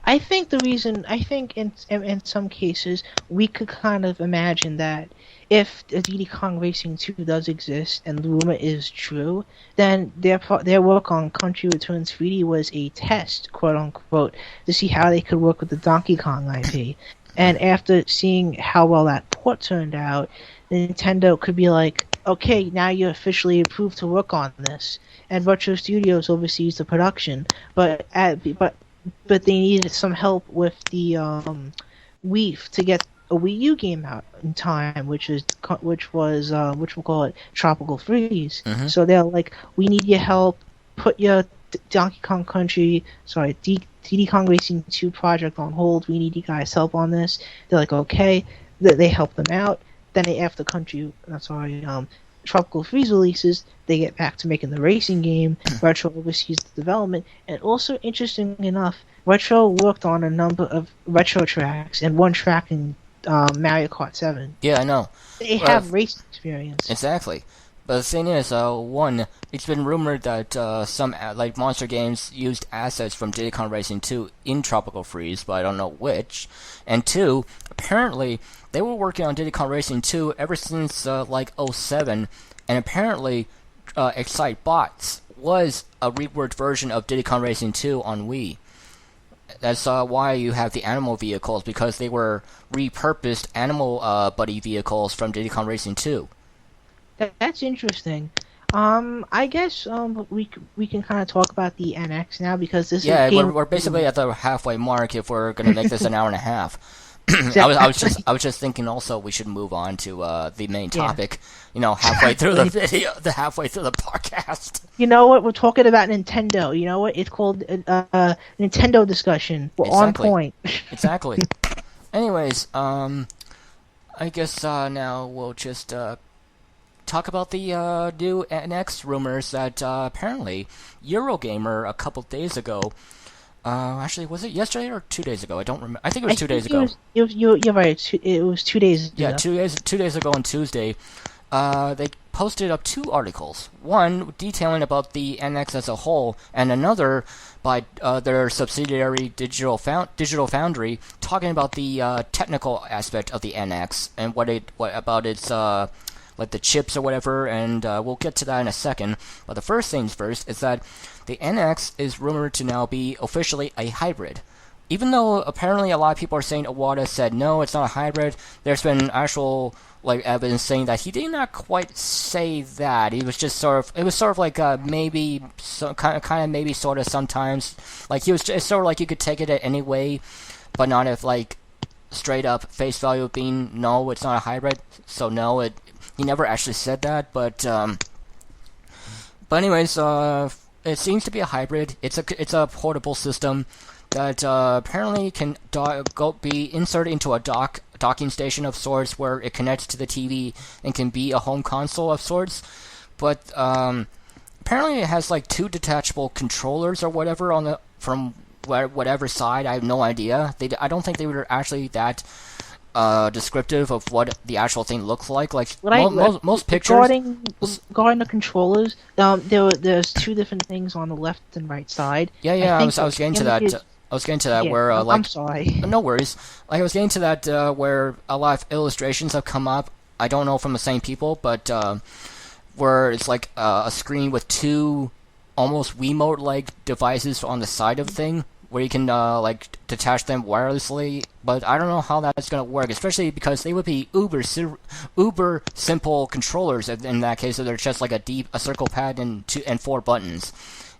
I think in some cases we could kind of imagine that if Diddy Kong Racing 2 does exist and the rumor is true, then their work on Country Returns 3D was a test, quote unquote, to see how they could work with the Donkey Kong IP. And after seeing how well that port turned out, Nintendo could be like, okay, now you're officially approved to work on this, and Retro Studios oversees the production, but they needed some help with the Wii to get a Wii U game out in time, which we'll call it Tropical Freeze. Mm-hmm. So they're like, we need your help. Put your Diddy Kong Racing 2 project on hold. We need you guys' help on this. They're like, okay. They help them out. Then after Tropical Freeze releases, they get back to making the racing game. Retro oversees the development, and also, interesting enough, Retro worked on a number of retro tracks and one track in Mario Kart 7. Yeah, I know. They have racing experience. Exactly. But the thing is, one, it's been rumored that some like Monster Games used assets from Diddy Kong Racing 2 in Tropical Freeze, but I don't know which. And two, apparently they were working on Diddy Kong Racing 2 ever since like 07, and apparently Excite Bots was a reworked version of Diddy Kong Racing 2 on Wii. That's why you have the animal vehicles, because they were repurposed animal buddy vehicles from Diddy Kong Racing 2. That's interesting. I guess we can kind of talk about the NX now, because this is we're basically at the halfway mark if we're going to make this an hour and a half. Exactly. I was just thinking also we should move on to the main topic. Halfway through the video, halfway through the podcast. You know what? We're talking about Nintendo. You know what? It's called Nintendo discussion. We're on point. Exactly. Anyways, I guess now we'll just talk about the new NX rumors that apparently Eurogamer a couple days ago. Actually, was it yesterday or 2 days ago? I don't remember. I think it was 2 days ago. You're right. It was 2 days ago. Yeah, 2 days ago on Tuesday. They posted up 2 articles. One detailing about the NX as a whole, and another by their subsidiary Digital Foundry, talking about the technical aspect of the NX and what about its like the chips or whatever. And we'll get to that in a second. But the first things first is that the NX is rumored to now be officially a hybrid. Even though apparently a lot of people are saying Iwata said no, it's not a hybrid, there's been actual evidence saying that he did not quite say that. It was just sort of like maybe kind of maybe sort of sometimes. Like it's sort of like you could take it any way, but not if straight up face value of being no, it's not a hybrid. So no, he never actually said that, but anyways, it seems to be a hybrid. It's a portable system that apparently can be inserted into a docking station of sorts, where it connects to the TV and can be a home console of sorts. But apparently it has 2 detachable controllers or whatever from whatever side. I have no idea. I don't think they were actually that descriptive of what the actual thing looks like. Most pictures. Regarding the controllers, there's 2 different things on the left and right side. Yeah. I was getting to that. I was getting to that where I'm sorry. No worries. I was getting to that where a lot of illustrations have come up. I don't know from the same people, but where it's a screen with 2 almost Wiimote-like devices on the side of the thing, where you can detach them wirelessly. But I don't know how that's going to work, especially because they would be uber simple controllers in that case. So they're just a circle pad and 4 buttons.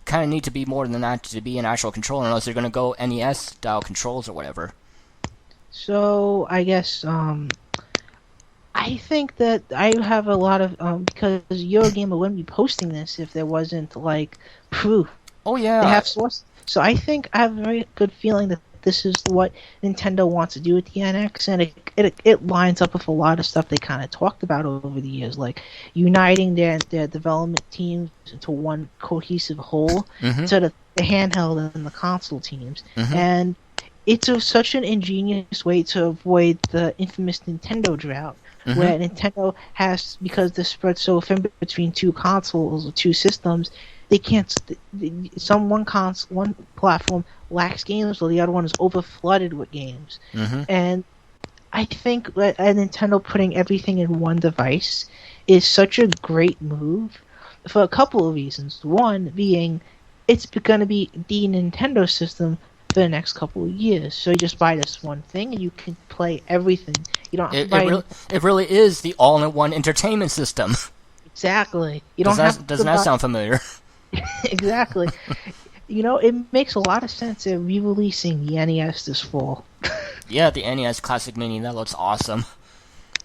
Kind of need to be more than that to be an actual controller, unless they're going to go NES style controls or whatever. So I guess I think that I have a lot of because Eurogamer wouldn't be posting this if there wasn't proof. Oh yeah, they have source. So I think I have a very good feeling that this is what Nintendo wants to do with the NX, and it lines up with a lot of stuff they kind of talked about over the years, like uniting their development teams into one cohesive whole, so the handheld and the console teams. And it's such an ingenious way to avoid the infamous Nintendo drought, where Nintendo has, because the spread so thin between 2 consoles or 2 systems, they can't. One platform lacks games, while the other one is overflooded with games. And I think that Nintendo putting everything in one device is such a great move for a couple of reasons. One being, it's going to be the Nintendo system for the next couple of years. So you just buy this one thing and you can play everything. You don't have to buy it really is the all-in-one entertainment system. Exactly. Doesn't that sound familiar? Exactly. It makes a lot of sense in re-releasing the NES this fall. Yeah, the NES Classic Mini, that looks awesome.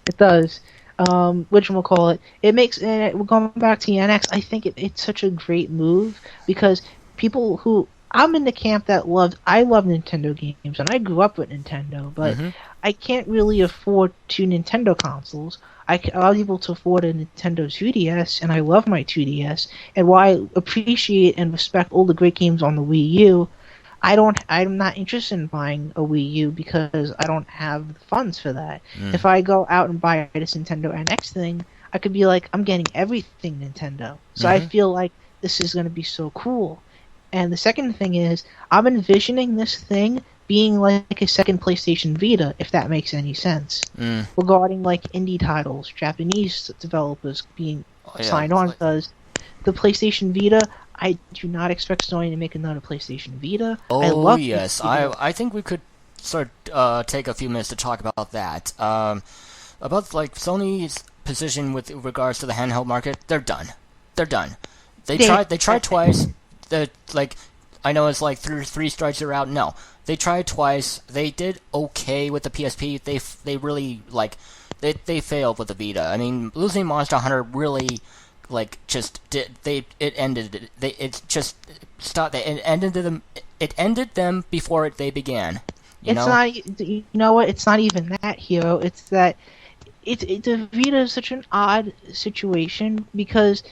It does. Whatchamacallit, it makes, we're going back to the NX, I think it's such a great move, because people who, I'm in the camp that I love Nintendo games, and I grew up with Nintendo, but I can't really afford 2 Nintendo consoles. I was able to afford a Nintendo 2DS, and I love my 2DS. And while I appreciate and respect all the great games on the Wii U, I'm not interested in buying a Wii U because I don't have the funds for that. If I go out and buy this Nintendo NX thing, I could be like, I'm getting everything Nintendo. So I feel like this is going to be so cool. And the second thing is, I'm envisioning this thing being like a second PlayStation Vita, if that makes any sense. Regarding indie titles, Japanese developers being signed on, because the PlayStation Vita, I do not expect Sony to make another PlayStation Vita. I Oh love yes, Vita. I think we could sort of take a few minutes to talk about that. About like Sony's position with regards to the handheld market. They're done. They're done. They tried twice. The like I know it's like three strikes are out. No, they tried twice. They did okay with the PSP. They really like they failed with the Vita. I mean, losing Monster Hunter really like just did it ended it. It just stopped. It ended them before they began. You know? Not. You know what? It's not even that, Hero. It's that the Vita is such an odd situation because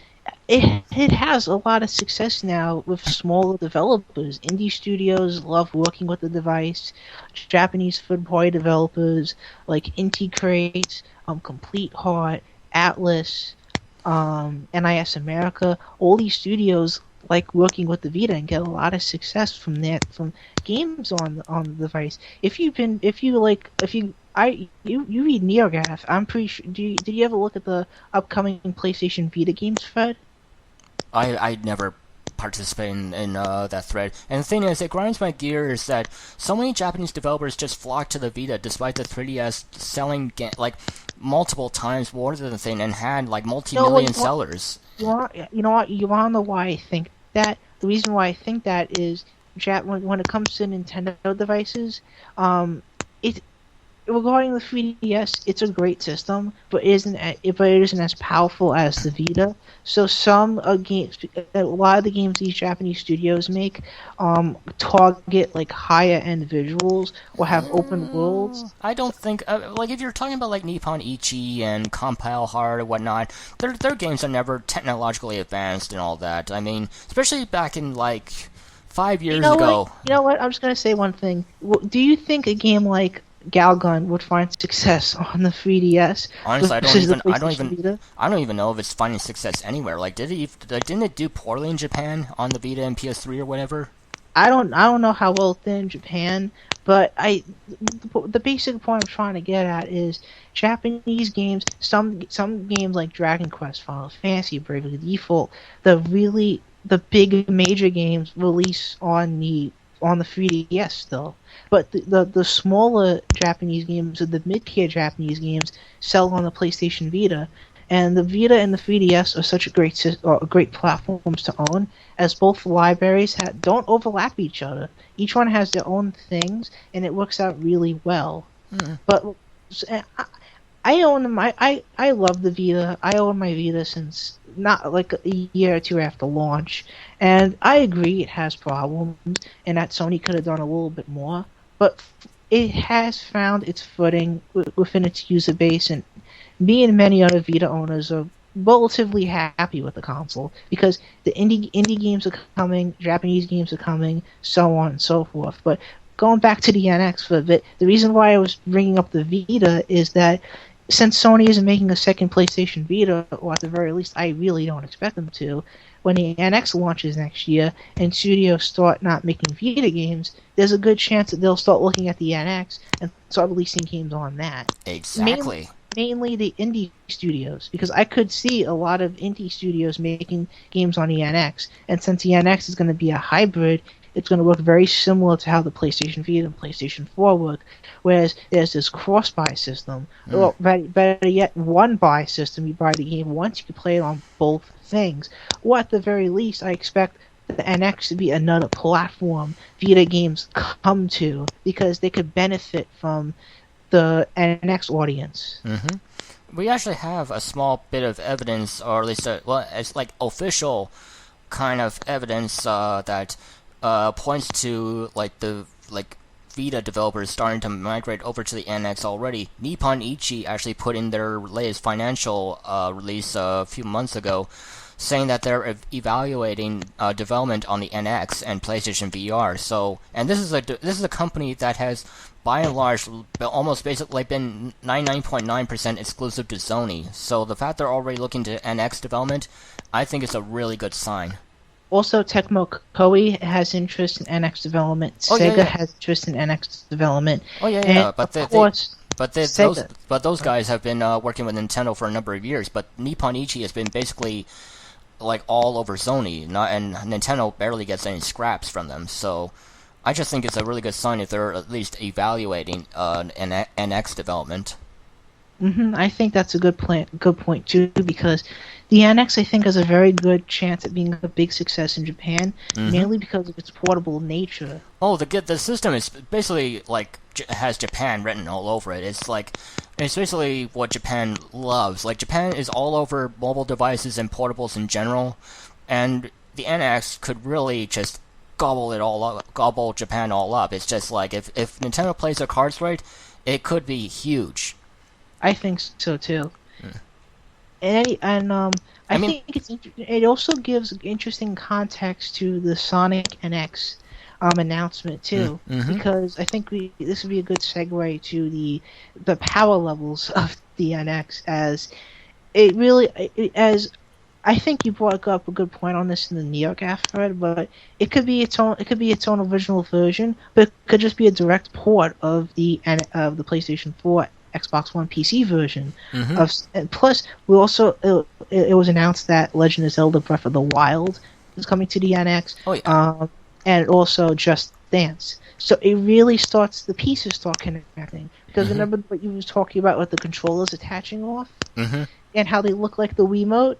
it has a lot of success now with smaller developers. Indie studios love working with the device. Japanese third-party developers like Integrate, Complete Heart, Atlas, NIS America. All these studios like working with the Vita and get a lot of success from games on the device. You read NeoGAF. I'm pretty sure. Did you ever look at the upcoming PlayStation Vita games, Fred? I never participated in that thread. And the thing is, it grinds my gears that so many Japanese developers just flock to the Vita despite the 3DS selling like multiple times more than the thing and had like multi-million sellers. You know what? You want to know why I think that? The reason why I think that is when it comes to Nintendo devices, regarding the 3DS, it's a great system, but it isn't as powerful as the Vita. So a lot of the games these Japanese studios make, target like higher end visuals or have open worlds. I don't think like if you're talking about like Nippon Ichi and Compile Hard or whatnot, their games are never technologically advanced and all that. I mean, especially back in like 5 years ago. You know what? I'm just gonna say one thing. Do you think a game like Galgun would find success on the 3DS? Honestly, I don't even know if it's finding success anywhere. Like, didn't it do poorly in Japan on the Vita and PS3 or whatever? I don't know how well it did in Japan, but the basic point I'm trying to get at is Japanese games. Some games like Dragon Quest, Final Fantasy, Bravely Default, the big major games release on the 3DS still. But the smaller Japanese games or the mid-tier Japanese games sell on the PlayStation Vita, and the Vita and the 3DS are such great platforms to own, as both libraries don't overlap each other. Each one has their own things, and it works out really well. But I own them. I love the Vita. I own my Vita since not like a year or two after launch, and I agree it has problems, and that Sony could have done a little bit more. But it has found its footing within its user base, and me and many other Vita owners are relatively happy with the console because the indie games are coming, Japanese games are coming, so on and so forth. But going back to the NX for a bit, the reason why I was bringing up the Vita is that since Sony isn't making a second PlayStation Vita, or at the very least I really don't expect them to, when the NX launches next year and studios start not making Vita games, there's a good chance that they'll start looking at the NX and start releasing games on that. Exactly. Mainly the indie studios, because I could see a lot of indie studios making games on the NX, and since the NX is going to be a hybrid, it's going to work very similar to how the PlayStation Vita and PlayStation 4 work, whereas there's this cross-buy system, or better yet, one-buy system. You buy the game once, you can play it on both things. Or at the very least, I expect the NX to be another platform Vita games come to, because they could benefit from the NX audience. We actually have a small bit of evidence, or at least it's like official kind of evidence that points to the Vita developers starting to migrate over to the NX already. Nippon Ichi actually put in their latest financial release a few months ago, saying that they're evaluating development on the NX and PlayStation VR. So, and this is a company that has, by and large, almost basically been 99.9% exclusive to Sony. So the fact they're already looking to NX development, I think is a really good sign. Also, Tecmo Koei has interest in NX development. Sega has interest in NX development. But those guys have been working with Nintendo for a number of years. But Nippon Ichi has been basically like all over Sony, and Nintendo barely gets any scraps from them. So I just think it's a really good sign if they're at least evaluating an NX development. I think that's a good point too, because the NX I think has a very good chance at being a big success in Japan, mainly because of its portable nature. Oh, the system is basically like has Japan written all over it. It's basically what Japan loves. Like Japan is all over mobile devices and portables in general, and the NX could really just gobble Japan all up. It's just like if Nintendo plays their cards right, it could be huge. I think so too. I think it also gives interesting context to the Sonic NX announcement too, because I think this would be a good segue to the power levels of the NX, as I think you brought up a good point on this in the NeoGAF thread, but it could be its own original version, but it could just be a direct port of the PlayStation 4 Xbox One PC version. And plus, it was announced that Legend of Zelda Breath of the Wild is coming to the NX. Oh, yeah. And also Just Dance. So it really the pieces start connecting. Because remember what you was talking about with the controllers attaching off? And how they look like the Wiimote?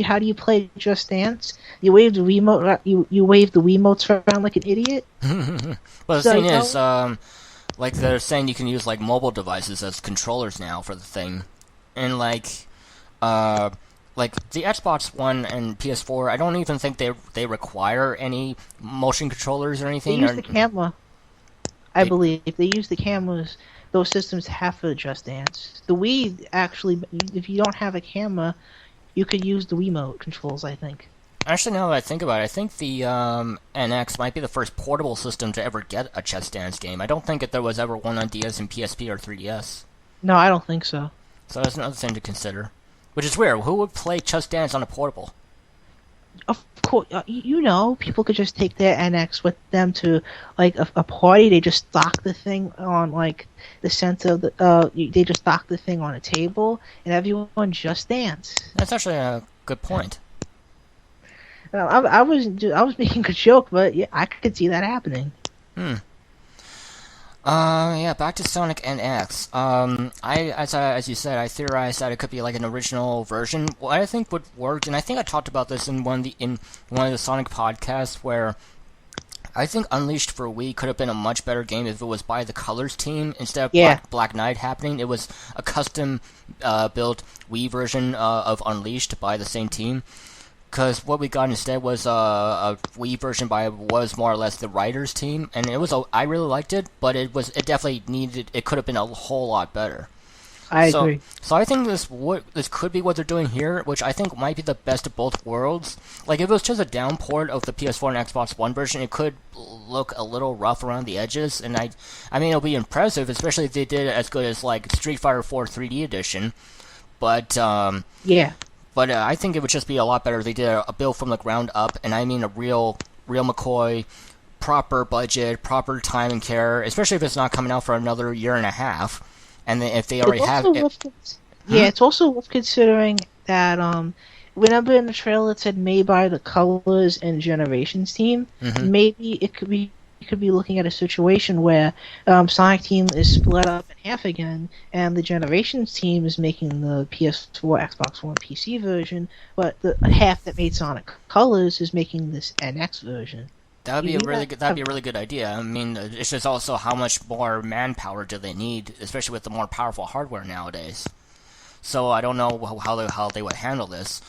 How do you play Just Dance? You wave the Wiimote, you wave the Wiimotes around like an idiot? Well, the thing is, like they're saying you can use like mobile devices as controllers now for the thing, and like the Xbox One and PS4, I don't even think they require any motion controllers or anything. They use the camera. I believe they use the cameras. Those systems have for Just Dance. The Wii actually, if you don't have a camera, you could use the Wiimote controls, I think. Actually, now that I think about it, I think the NX might be the first portable system to ever get a Just Dance game. I don't think that there was ever one on DS and PSP or 3DS. No, I don't think so. So that's another thing to consider. Which is weird. Who would play Just Dance on a portable? Of course, people could just take their NX with them to like a party. They just dock the thing on like the center of they just dock the thing on a table, and everyone just dance. That's actually a good point. I was making a joke, but yeah, I could see that happening. Yeah, back to Sonic NX. As you said, I theorized that it could be like an original version. What I think would work, and I think I talked about this in one of the Sonic podcasts, where I think Unleashed for Wii could have been a much better game if it was by the Colors team instead of Black Knight happening. It was a custom built Wii version of Unleashed by the same team. Because what we got instead was a Wii version was more or less the writers team, and I really liked it, but it could have been a whole lot better. I agree. So I think this could be what they're doing here, which I think might be the best of both worlds. Like if it was just a downport of the PS4 and Xbox One version, it could look a little rough around the edges, and I mean it'll be impressive, especially if they did it as good as like Street Fighter 4 3D Edition. But yeah. But I think it would just be a lot better if they did a build from the ground up, and I mean a real McCoy, proper budget, proper time and care, especially if it's not coming out for another year and a half, and if they already have it. It's also worth considering that whenever in the trailer it said made by the Colors and Generations team, maybe it could be looking at a situation where Sonic Team is split up in half again, and the Generations team is making the PS4, Xbox One, PC version, but the half that made Sonic Colors is making this NX version. That'd be a really good idea. I mean, it's just also how much more manpower do they need, especially with the more powerful hardware nowadays. So I don't know how they would handle this,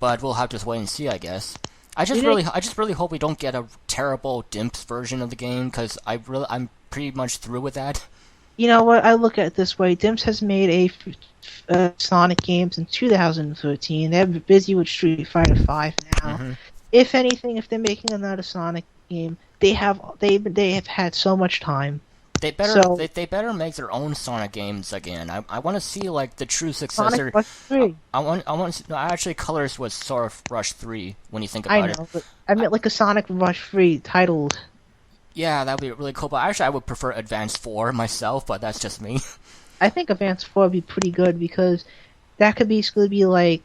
but we'll have to wait and see, I guess. I just really hope we don't get a terrible DIMPS version of the game, because I'm pretty much through with that. You know what? I look at it this way: DIMPS has made a Sonic game since 2013. They're busy with Street Fighter V now. If anything, if they're making another Sonic game, they have had so much time. They better make their own Sonic games again. I want to see like the true successor. Sonic Rush 3. Actually, Colors was sort of Rush 3 when you think about it. I know, but I meant like a Sonic Rush 3 titled. Yeah, that would be really cool. But actually, I would prefer Advance 4 myself. But that's just me. I think Advance 4 would be pretty good, because that could basically be like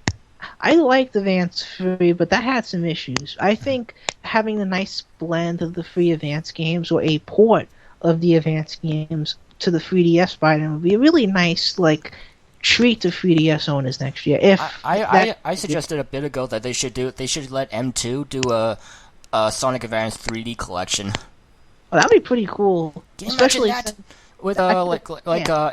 I liked Advance Free, but that had some issues. I think having a nice blend of the free Advance games or a port of the Advance games to the 3DS by them would be a really nice treat to 3DS owners next year. I suggested a bit ago that they should let M2 do a Sonic Advance 3D collection. Well, that'd be pretty cool, Can you especially imagine that? since, With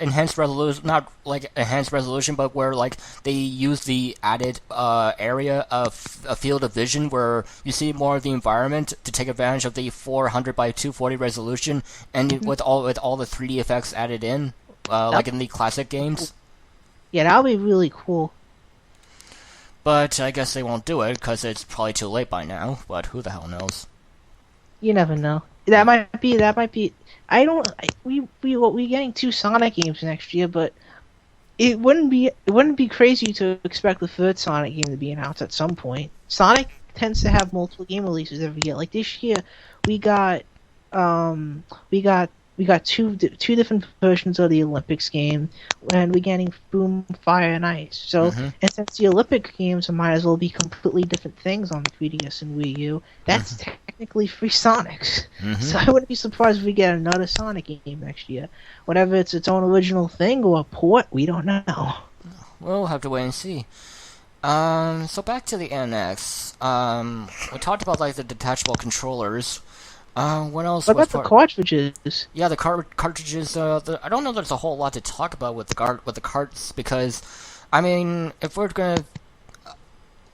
enhanced resolution, not like enhanced resolution, but where like they use the added area of a field of vision where you see more of the environment to take advantage of the 400 by 240 resolution, and with all the 3D effects added in, like in the classic games. yeah, that'll be really cool. But I guess they won't do it because it's probably too late by now. But who the hell knows? You never know. That might be. I don't. We're getting 2 Sonic games next year, but it wouldn't be crazy to expect the 3rd Sonic game to be announced at some point. Sonic tends to have multiple game releases every year. Like this year, we got two different versions of the Olympics game, and we're getting Boom, Fire, and Ice. So, and since the Olympic games might as well be completely different things on the 3DS and Wii U, that's technically 3 Sonics. So I wouldn't be surprised if we get another Sonic game next year. Whether it's its own original thing or a port, we don't know. We'll have to wait and see. So back to the NX. We talked about like the detachable controllers. What else? What about the cartridges? Yeah, the cartridges. I don't know. There's a whole lot to talk about with the carts because, I mean, if we're gonna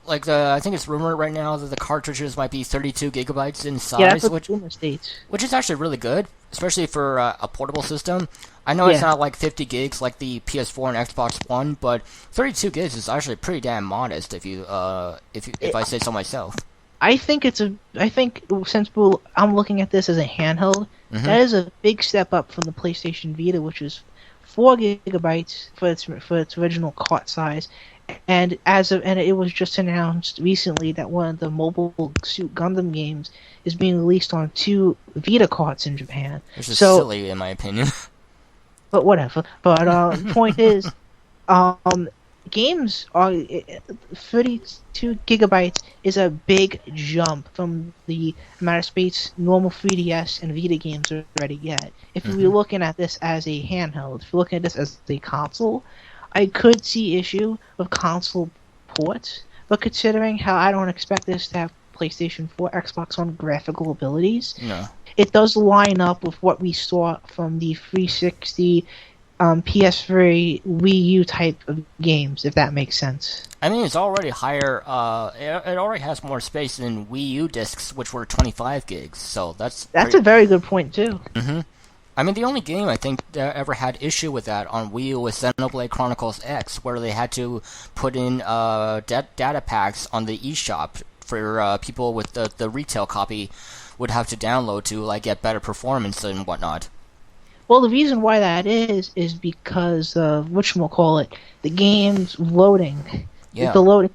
I think it's rumored right now that the cartridges might be 32 gigabytes in size, Yeah, that's what the rumor states. which is actually really good, especially for a portable system. I know it's not like 50 gigs like the PS4 and Xbox One, but 32 gigs is actually pretty damn modest if I say so myself. I think since I'm looking at this as a handheld, that is a big step up from the PlayStation Vita, which is 4 gigabytes for its original cart size, and it was just announced recently that one of the Mobile Suit Gundam games is being released on 2 Vita carts in Japan. Which is silly in my opinion. But whatever. But the point is, games are 32 gigabytes is a big jump from the amount of space normal 3DS and Vita games already get. If we're looking at this as a handheld, if you're looking at this as a console, I could see issue of console ports, but considering how I don't expect this to have PlayStation 4, Xbox One graphical abilities, it does line up with what we saw from the 360 PS3, Wii U type of games, if that makes sense. I mean, it's already higher. It already has more space than Wii U discs, which were 25 gigs. So that's a very good point too. I mean, the only game I think that ever had issue with that on Wii U was Xenoblade Chronicles X, where they had to put in data packs on the eShop for people with the retail copy would have to download to get better performance and whatnot. Well, the reason why that is because of whatchamacallit, the game's loading. Yeah. The loading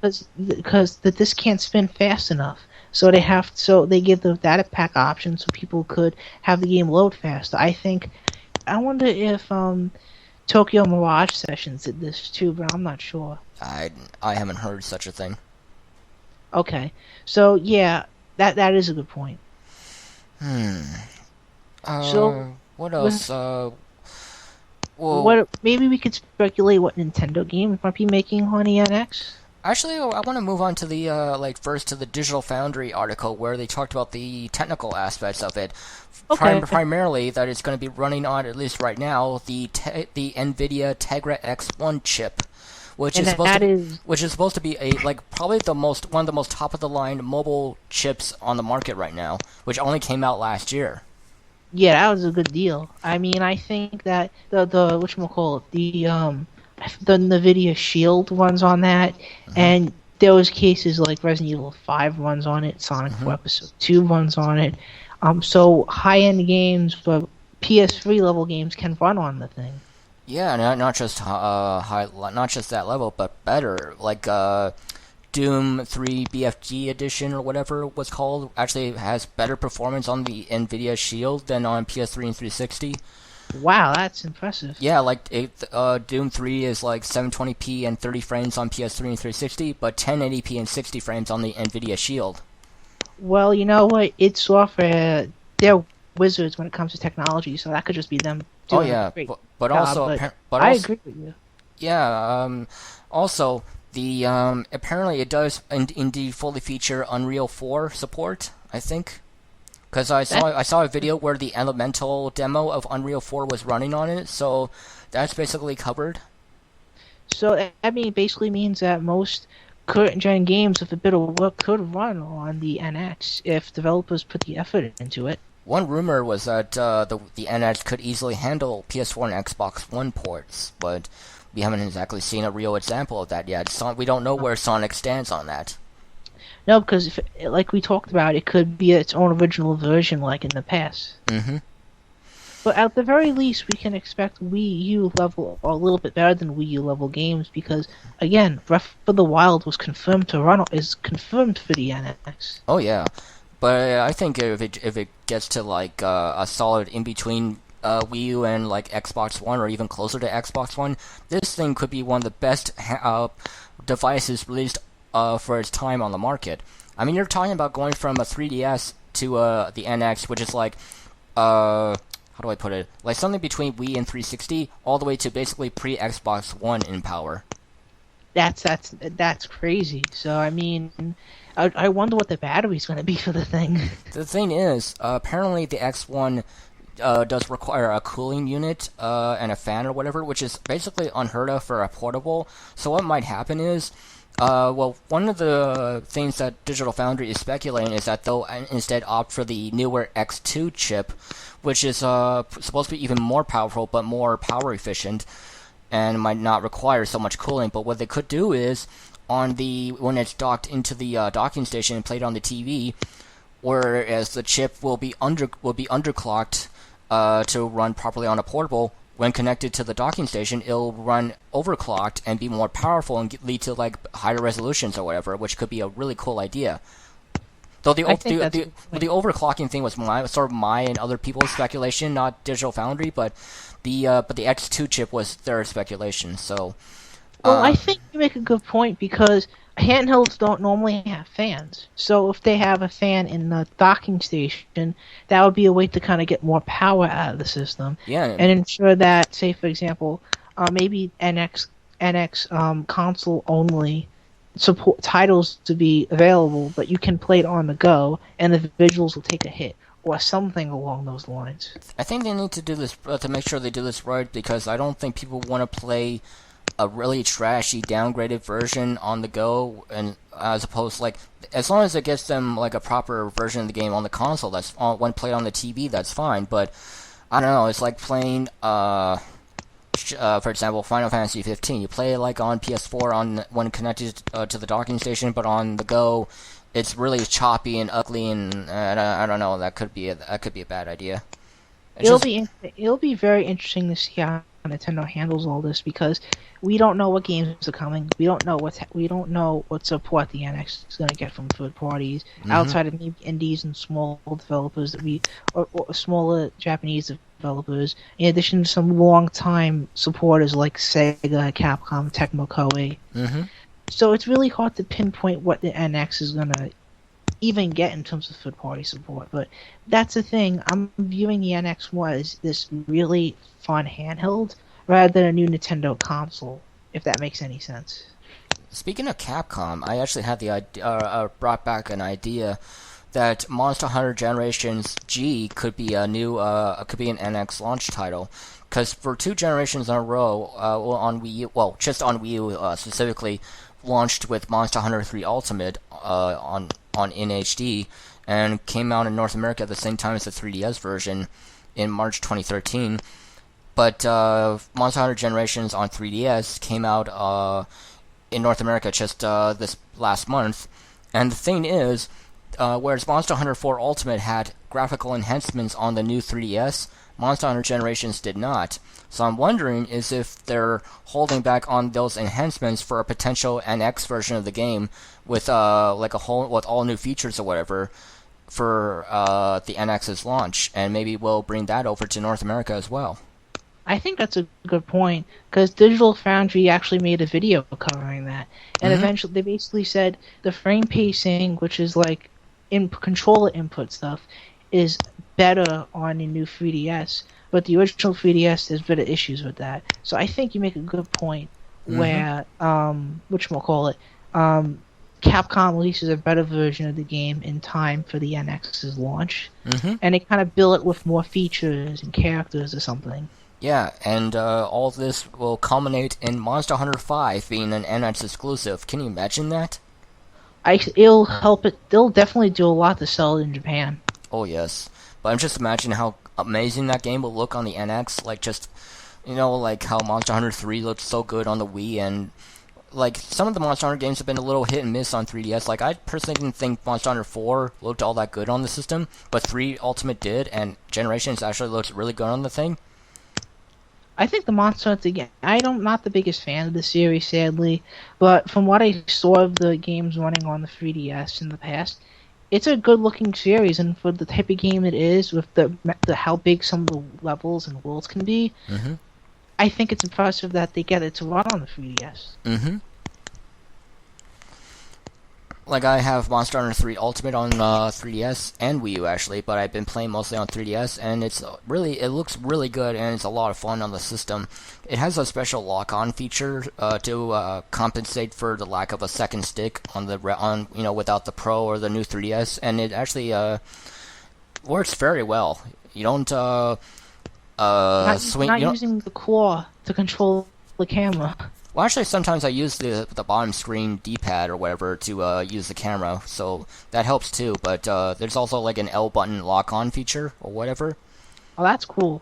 because the disc can't spin fast enough. So they give the data pack option so people could have the game load fast. I wonder if Tokyo Mirage Sessions did this too, but I'm not sure. I haven't heard such a thing. Okay. So yeah, that is a good point. So what else? Maybe we could speculate what Nintendo game might be making on the NX. Actually, I want to move on to the first to the Digital Foundry article where they talked about the technical aspects of it. Okay. Primarily, that it's going to be running on, at least right now, the NVIDIA Tegra X1 chip, which is supposed to be probably one of the most top of the line mobile chips on the market right now, which only came out last year. Yeah, that was a good deal. I mean, I think that the NVIDIA Shield runs on that, and there was cases like Resident Evil 5 runs on it, Sonic 4 Episode 2 runs on it. So high-end games, but PS3 level games can run on the thing. Yeah, not just not just that level, but better. Like Doom 3 BFG Edition or whatever it was called actually has better performance on the NVIDIA Shield than on PS3 and 360. Wow, that's impressive. Yeah, like Doom 3 is like 720p and 30 frames on PS3 and 360, but 1080p and 60 frames on the Nvidia Shield. Well, you know what? It's software. They're wizards when it comes to technology, so that could just be them Oh doing yeah, a great but job. also, But but I also, agree with you. yeah, also the apparently it does indeed fully feature Unreal 4 support, I think. Because I saw a video where the Elemental demo of Unreal 4 was running on it, so that's basically covered. So I mean, it basically means that most current gen games with a bit of work could run on the NX if developers put the effort into it. One rumor was that the NX could easily handle PS4 and Xbox One ports, but we haven't exactly seen a real example of that yet. We don't know where Sonic stands on that. No, because if, like we talked about, it could be its own original version, like in the past. Mm-hmm. But at the very least, we can expect Wii U level, or a little bit better than Wii U level games, because again, Breath of the Wild was confirmed to run, is confirmed for the NX. Oh yeah, but I think if it gets to like a solid in between Wii U and like Xbox One, or even closer to Xbox One, this thing could be one of the best devices released for its time on the market. I mean, you're talking about going from a 3DS to the NX, which is like how do I put it? Like something between Wii and 360, all the way to basically pre-Xbox One in power. That's crazy. So I mean, I wonder what the battery's going to be for the thing. The thing is, apparently the X1 does require a cooling unit and a fan or whatever, which is basically unheard of for a portable. So what might happen is, well, one of the things that Digital Foundry is speculating is that they'll instead opt for the newer X2 chip, which is supposed to be even more powerful but more power efficient, and might not require so much cooling. But what they could do is, when it's docked into the docking station and played on the TV, whereas the chip will be underclocked to run properly on a portable. When connected to the docking station, it'll run overclocked and be more powerful and lead to like higher resolutions or whatever, which could be a really cool idea. Though the overclocking thing was my and other people's speculation, not Digital Foundry, but the X2 chip was their speculation. So, well, I think you make a good point because handhelds don't normally have fans. So if they have a fan in the docking station, that would be a way to kind of get more power out of the system. Yeah, and ensure that, say for example, maybe NX console only support titles to be available, but you can play it on the go, and the visuals will take a hit, or something along those lines. I think they need to do this to make sure they do this right, because I don't think people want to play a really trashy downgraded version on the go, and as opposed to, like, as long as it gets them like a proper version of the game on the console, that's when played on the TV, that's fine. But I don't know, it's like playing for example, Final Fantasy 15. You play it like on PS4 when connected to the docking station, but on the go, it's really choppy and ugly, and I don't know. That could be a bad idea. It'll be very interesting to see how Nintendo handles all this, because we don't know what games are coming. We don't know what support the NX is going to get from third parties outside of maybe indies and small developers or smaller Japanese developers. In addition to some long-time supporters like Sega, Capcom, Tecmo Koei. Mm-hmm. So it's really hard to pinpoint what the NX is going to even get in terms of third-party support. But that's the thing. I'm viewing the NX more as this really fun handheld rather than a new Nintendo console, if that makes any sense. Speaking of Capcom, I actually had the idea, brought back an idea that Monster Hunter Generations G could be a new, could be an NX launch title. Because for 2 generations in a row, on Wii U, just on Wii U specifically, launched with Monster Hunter 3 Ultimate on HD, and came out in North America at the same time as the 3DS version in March 2013. But Monster Hunter Generations on 3DS came out in North America just this last month. And the thing is, whereas Monster Hunter 4 Ultimate had graphical enhancements on the new 3DS, Monster Hunter Generations did not. So I'm wondering is if they're holding back on those enhancements for a potential NX version of the game with with all new features or whatever for the NX's launch, and maybe we'll bring that over to North America as well. I think that's a good point, because Digital Foundry actually made a video covering that, and eventually they basically said the frame pacing, which is like in controller input stuff, is better on the new 3DS, but the original 3DS there's been issues with that. So I think you make a good point where whatchamacallit, Capcom releases a better version of the game in time for the NX's launch, and they kind of bill it with more features and characters or something. Yeah, and all this will culminate in Monster Hunter 5 being an NX exclusive. Can you imagine that? It'll help it. They'll definitely do a lot to sell it in Japan. Oh yes, but I'm just imagining how amazing that game will look on the NX. Like just, like how Monster Hunter 3 looked so good on the Wii, and like some of the Monster Hunter games have been a little hit and miss on 3DS. Like I personally didn't think Monster Hunter 4 looked all that good on the system, but 3 Ultimate did, and Generations actually looks really good on the thing. I think the Monster Hunter game, I'm not the biggest fan of the series, sadly, but from what I saw of the games running on the 3DS in the past, it's a good-looking series, and for the type of game it is, with the how big some of the levels and worlds can be, I think it's impressive that they get it to run on the 3DS. Like, I have Monster Hunter 3 Ultimate on 3DS and Wii U, actually, but I've been playing mostly on 3DS, and it looks really good, and it's a lot of fun on the system. It has a special lock-on feature to compensate for the lack of a second stick without the Pro or the new 3DS, and it actually works very well. You don't swing. Not using the claw to control the camera. Well, actually, sometimes I use the bottom screen D-pad or whatever to use the camera, so that helps too. But there's also like an L button lock-on feature or whatever. Oh, that's cool.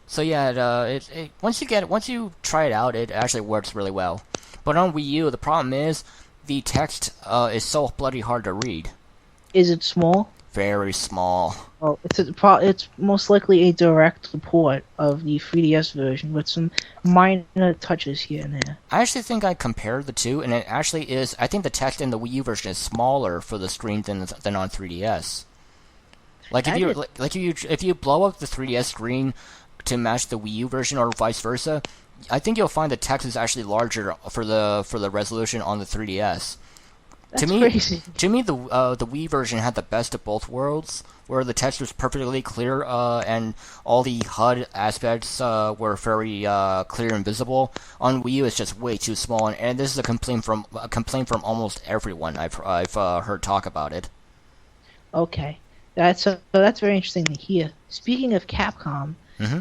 So yeah, once you try it out, it actually works really well. But on Wii U, the problem is the text is so bloody hard to read. Is it small? Very small. Well, it's most likely a direct port of the 3DS version with some minor touches here and there. I actually think I compared the two, and it actually is. I think the text in the Wii U version is smaller for the screen than on 3DS. Like if you blow up the 3DS screen to match the Wii U version or vice versa, I think you'll find the text is actually larger for the resolution on the 3DS. That's crazy. To me, the Wii version had the best of both worlds, where the text was perfectly clear and all the HUD aspects were very clear and visible. On Wii U, it's just way too small, and this is a complaint from almost everyone I've heard talk about it. Okay, that's very interesting to hear. Speaking of Capcom,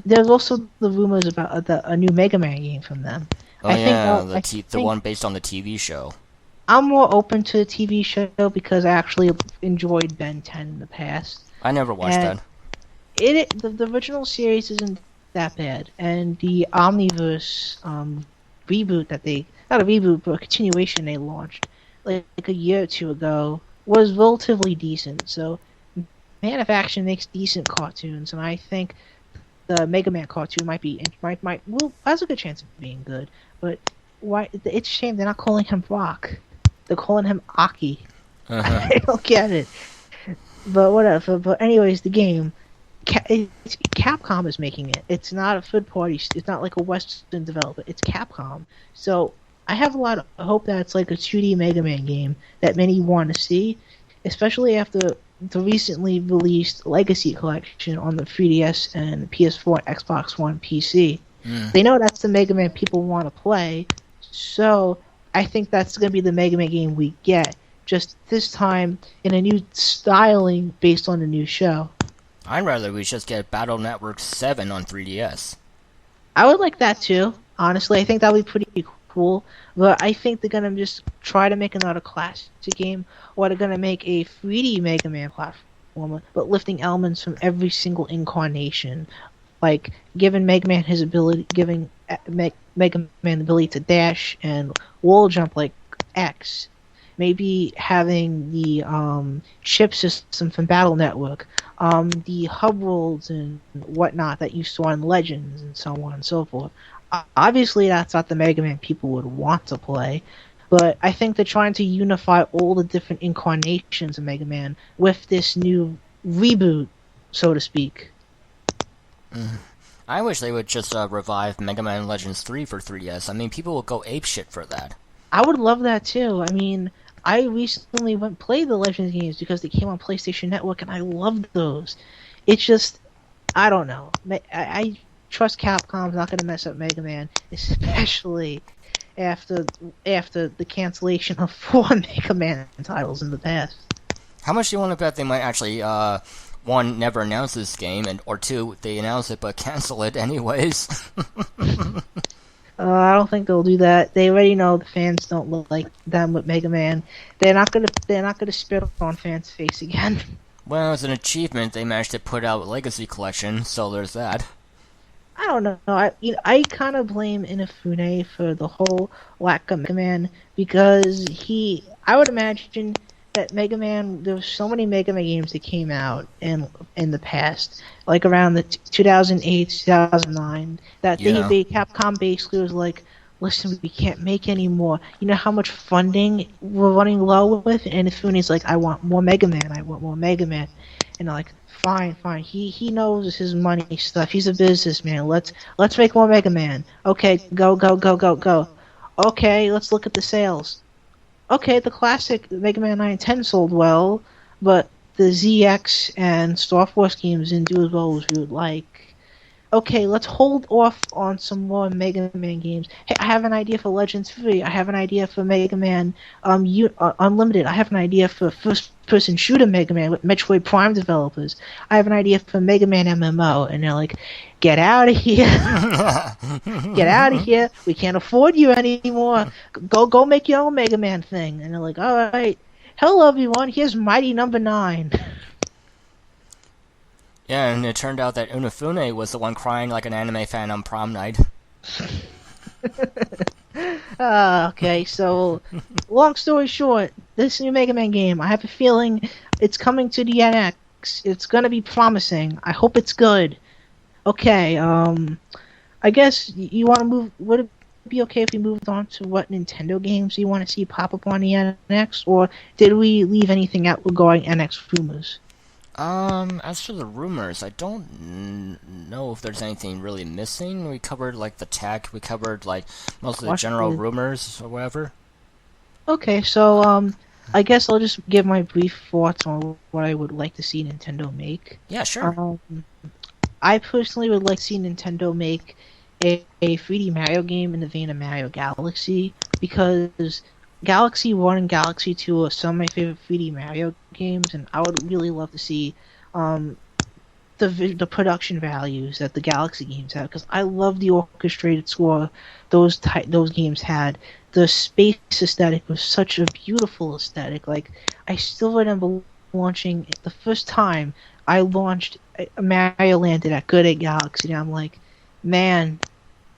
there's also the rumors about a new Mega Man game from them. The one based on the TV show. I'm more open to the TV show because I actually enjoyed Ben 10 in the past. I never watched that. The original series isn't that bad, and the Omniverse reboot not a reboot, but a continuation they launched like a year or two ago was relatively decent. So Man of Action makes decent cartoons, and I think the Mega Man cartoon has a good chance of being good. But why? It's a shame they're not calling him Brock. They're calling him Aki. I don't get it. But whatever. But anyways, the game, Capcom is making it. It's not a third party. It's not like a Western developer. It's Capcom. So I have a lot of hope that it's like a 2D Mega Man game that many want to see, especially after the recently released Legacy Collection on the 3DS and PS4 and Xbox One PC. They know that's the Mega Man people want to play, so I think that's going to be the Mega Man game we get, just this time in a new styling based on the new show. I'd rather we just get Battle Network 7 on 3DS. I would like that too, honestly. I think that would be pretty cool, but I think they're going to just try to make another classic game, or they're going to make a 3D Mega Man platformer, but lifting elements from every single incarnation. Like, giving Mega Man his ability, giving Mega Man the ability to dash and wall jump like X. Maybe having the chip system from Battle Network, the hub worlds and whatnot that you saw in Legends and so on and so forth. Obviously, that's not the Mega Man people would want to play, but I think they're trying to unify all the different incarnations of Mega Man with this new reboot, so to speak. I wish they would just revive Mega Man Legends 3 for 3DS. I mean, people will go apeshit for that. I would love that too. I mean, I recently went played the Legends games because they came on PlayStation Network, and I loved those. It's just, I don't know. I trust Capcom's not going to mess up Mega Man, especially after the cancellation of 4 Mega Man titles in the past. How much do you want to bet they might actually, one, never announce this game, or two, they announce it but cancel it anyways? I don't think they'll do that. They already know the fans don't look like them with Mega Man. They're not gonna spit on fans' face again. Well, as an achievement, they managed to put out Legacy Collection, so there's that. I don't know. I kind of blame Inafune for the whole lack of Mega Man because I would imagine that Mega Man, there were so many Mega Man games that came out in the past, like around the 2008, 2009, that they Capcom basically was like, listen, we can't make any more. You know how much funding we're running low with? And Ifune's like, I want more Mega Man. I want more Mega Man. And they're like, fine. He knows his money stuff. He's a businessman. Let's make more Mega Man. Okay, go. Okay, let's look at the sales. Okay, the classic Mega Man 9 and 10 sold well, but the ZX and Star Force games didn't do as well as we would like. Okay, let's hold off on some more Mega Man games. Hey, I have an idea for Legends 3. I have an idea for Mega Man Unlimited. I have an idea for first-person shooter Mega Man with Metroid Prime developers. I have an idea for Mega Man MMO. And they're like, get out of here. Get out of here. We can't afford you anymore. Go make your own Mega Man thing. And they're like, all right. Hello, everyone. Here's Mighty Number 9. Yeah, and it turned out that Unifune was the one crying like an anime fan on prom night. Okay, so, long story short, this new Mega Man game, I have a feeling it's coming to the NX. It's gonna be promising. I hope it's good. Okay, I guess you want to move. Would it be okay if we moved on to what Nintendo games you want to see pop up on the NX, or did we leave anything out regarding NX rumors? As for the rumors, I don't know if there's anything really missing. We covered, like, the tech, we covered, like, most of the general rumors or whatever. Okay, so, I guess I'll just give my brief thoughts on what I would like to see Nintendo make. Yeah, sure. I personally would like to see Nintendo make a 3D Mario game in the vein of Mario Galaxy, because Galaxy 1 and Galaxy 2 are some of my favorite 3D Mario games, and I would really love to see the production values that the Galaxy games have, because I love the orchestrated score those games had. The space aesthetic was such a beautiful aesthetic. Like, I still remember launching the first time I launched Mario landed at Good at Galaxy, and I'm like, man,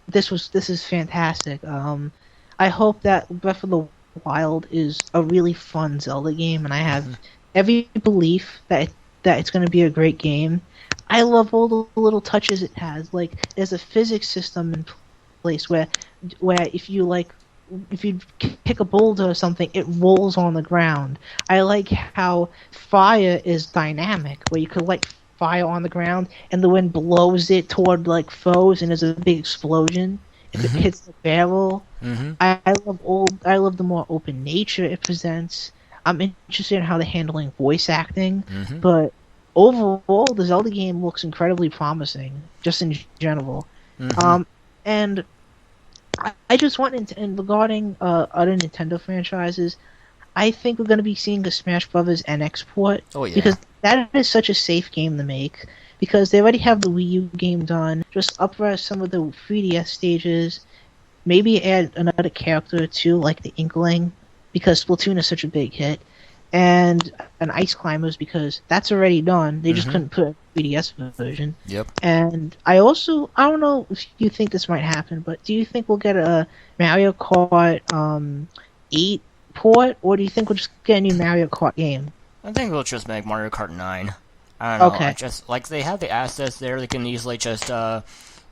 this is fantastic. I hope that Breath of the Wild is a really fun Zelda game, and I have every belief that it's going to be a great game. I love all the little touches it has. Like, there's a physics system in place where if you kick a boulder or something, it rolls on the ground. I like how fire is dynamic, where you could light fire on the ground and the wind blows it toward like foes, and there's a big explosion if it hits the barrel. I love the more open nature it presents. I'm interested in how they're handling voice acting, but overall, the Zelda game looks incredibly promising, just in general. And I just want, and regarding other Nintendo franchises, I think we're going to be seeing a Smash Brothers NX port. Oh, yeah. Because that is such a safe game to make. Because they already have the Wii U game done. Just upres some of the 3DS stages. Maybe add another character or two, like the Inkling, because Splatoon is such a big hit. And an Ice Climbers, because that's already done. They just couldn't put a 3DS version. Yep. And I don't know if you think this might happen, but do you think we'll get a Mario Kart 8 port, or do you think we'll just get a new Mario Kart game? I think we'll just make Mario Kart 9. I don't know. Okay. Just, like, they have the assets there, they can easily just,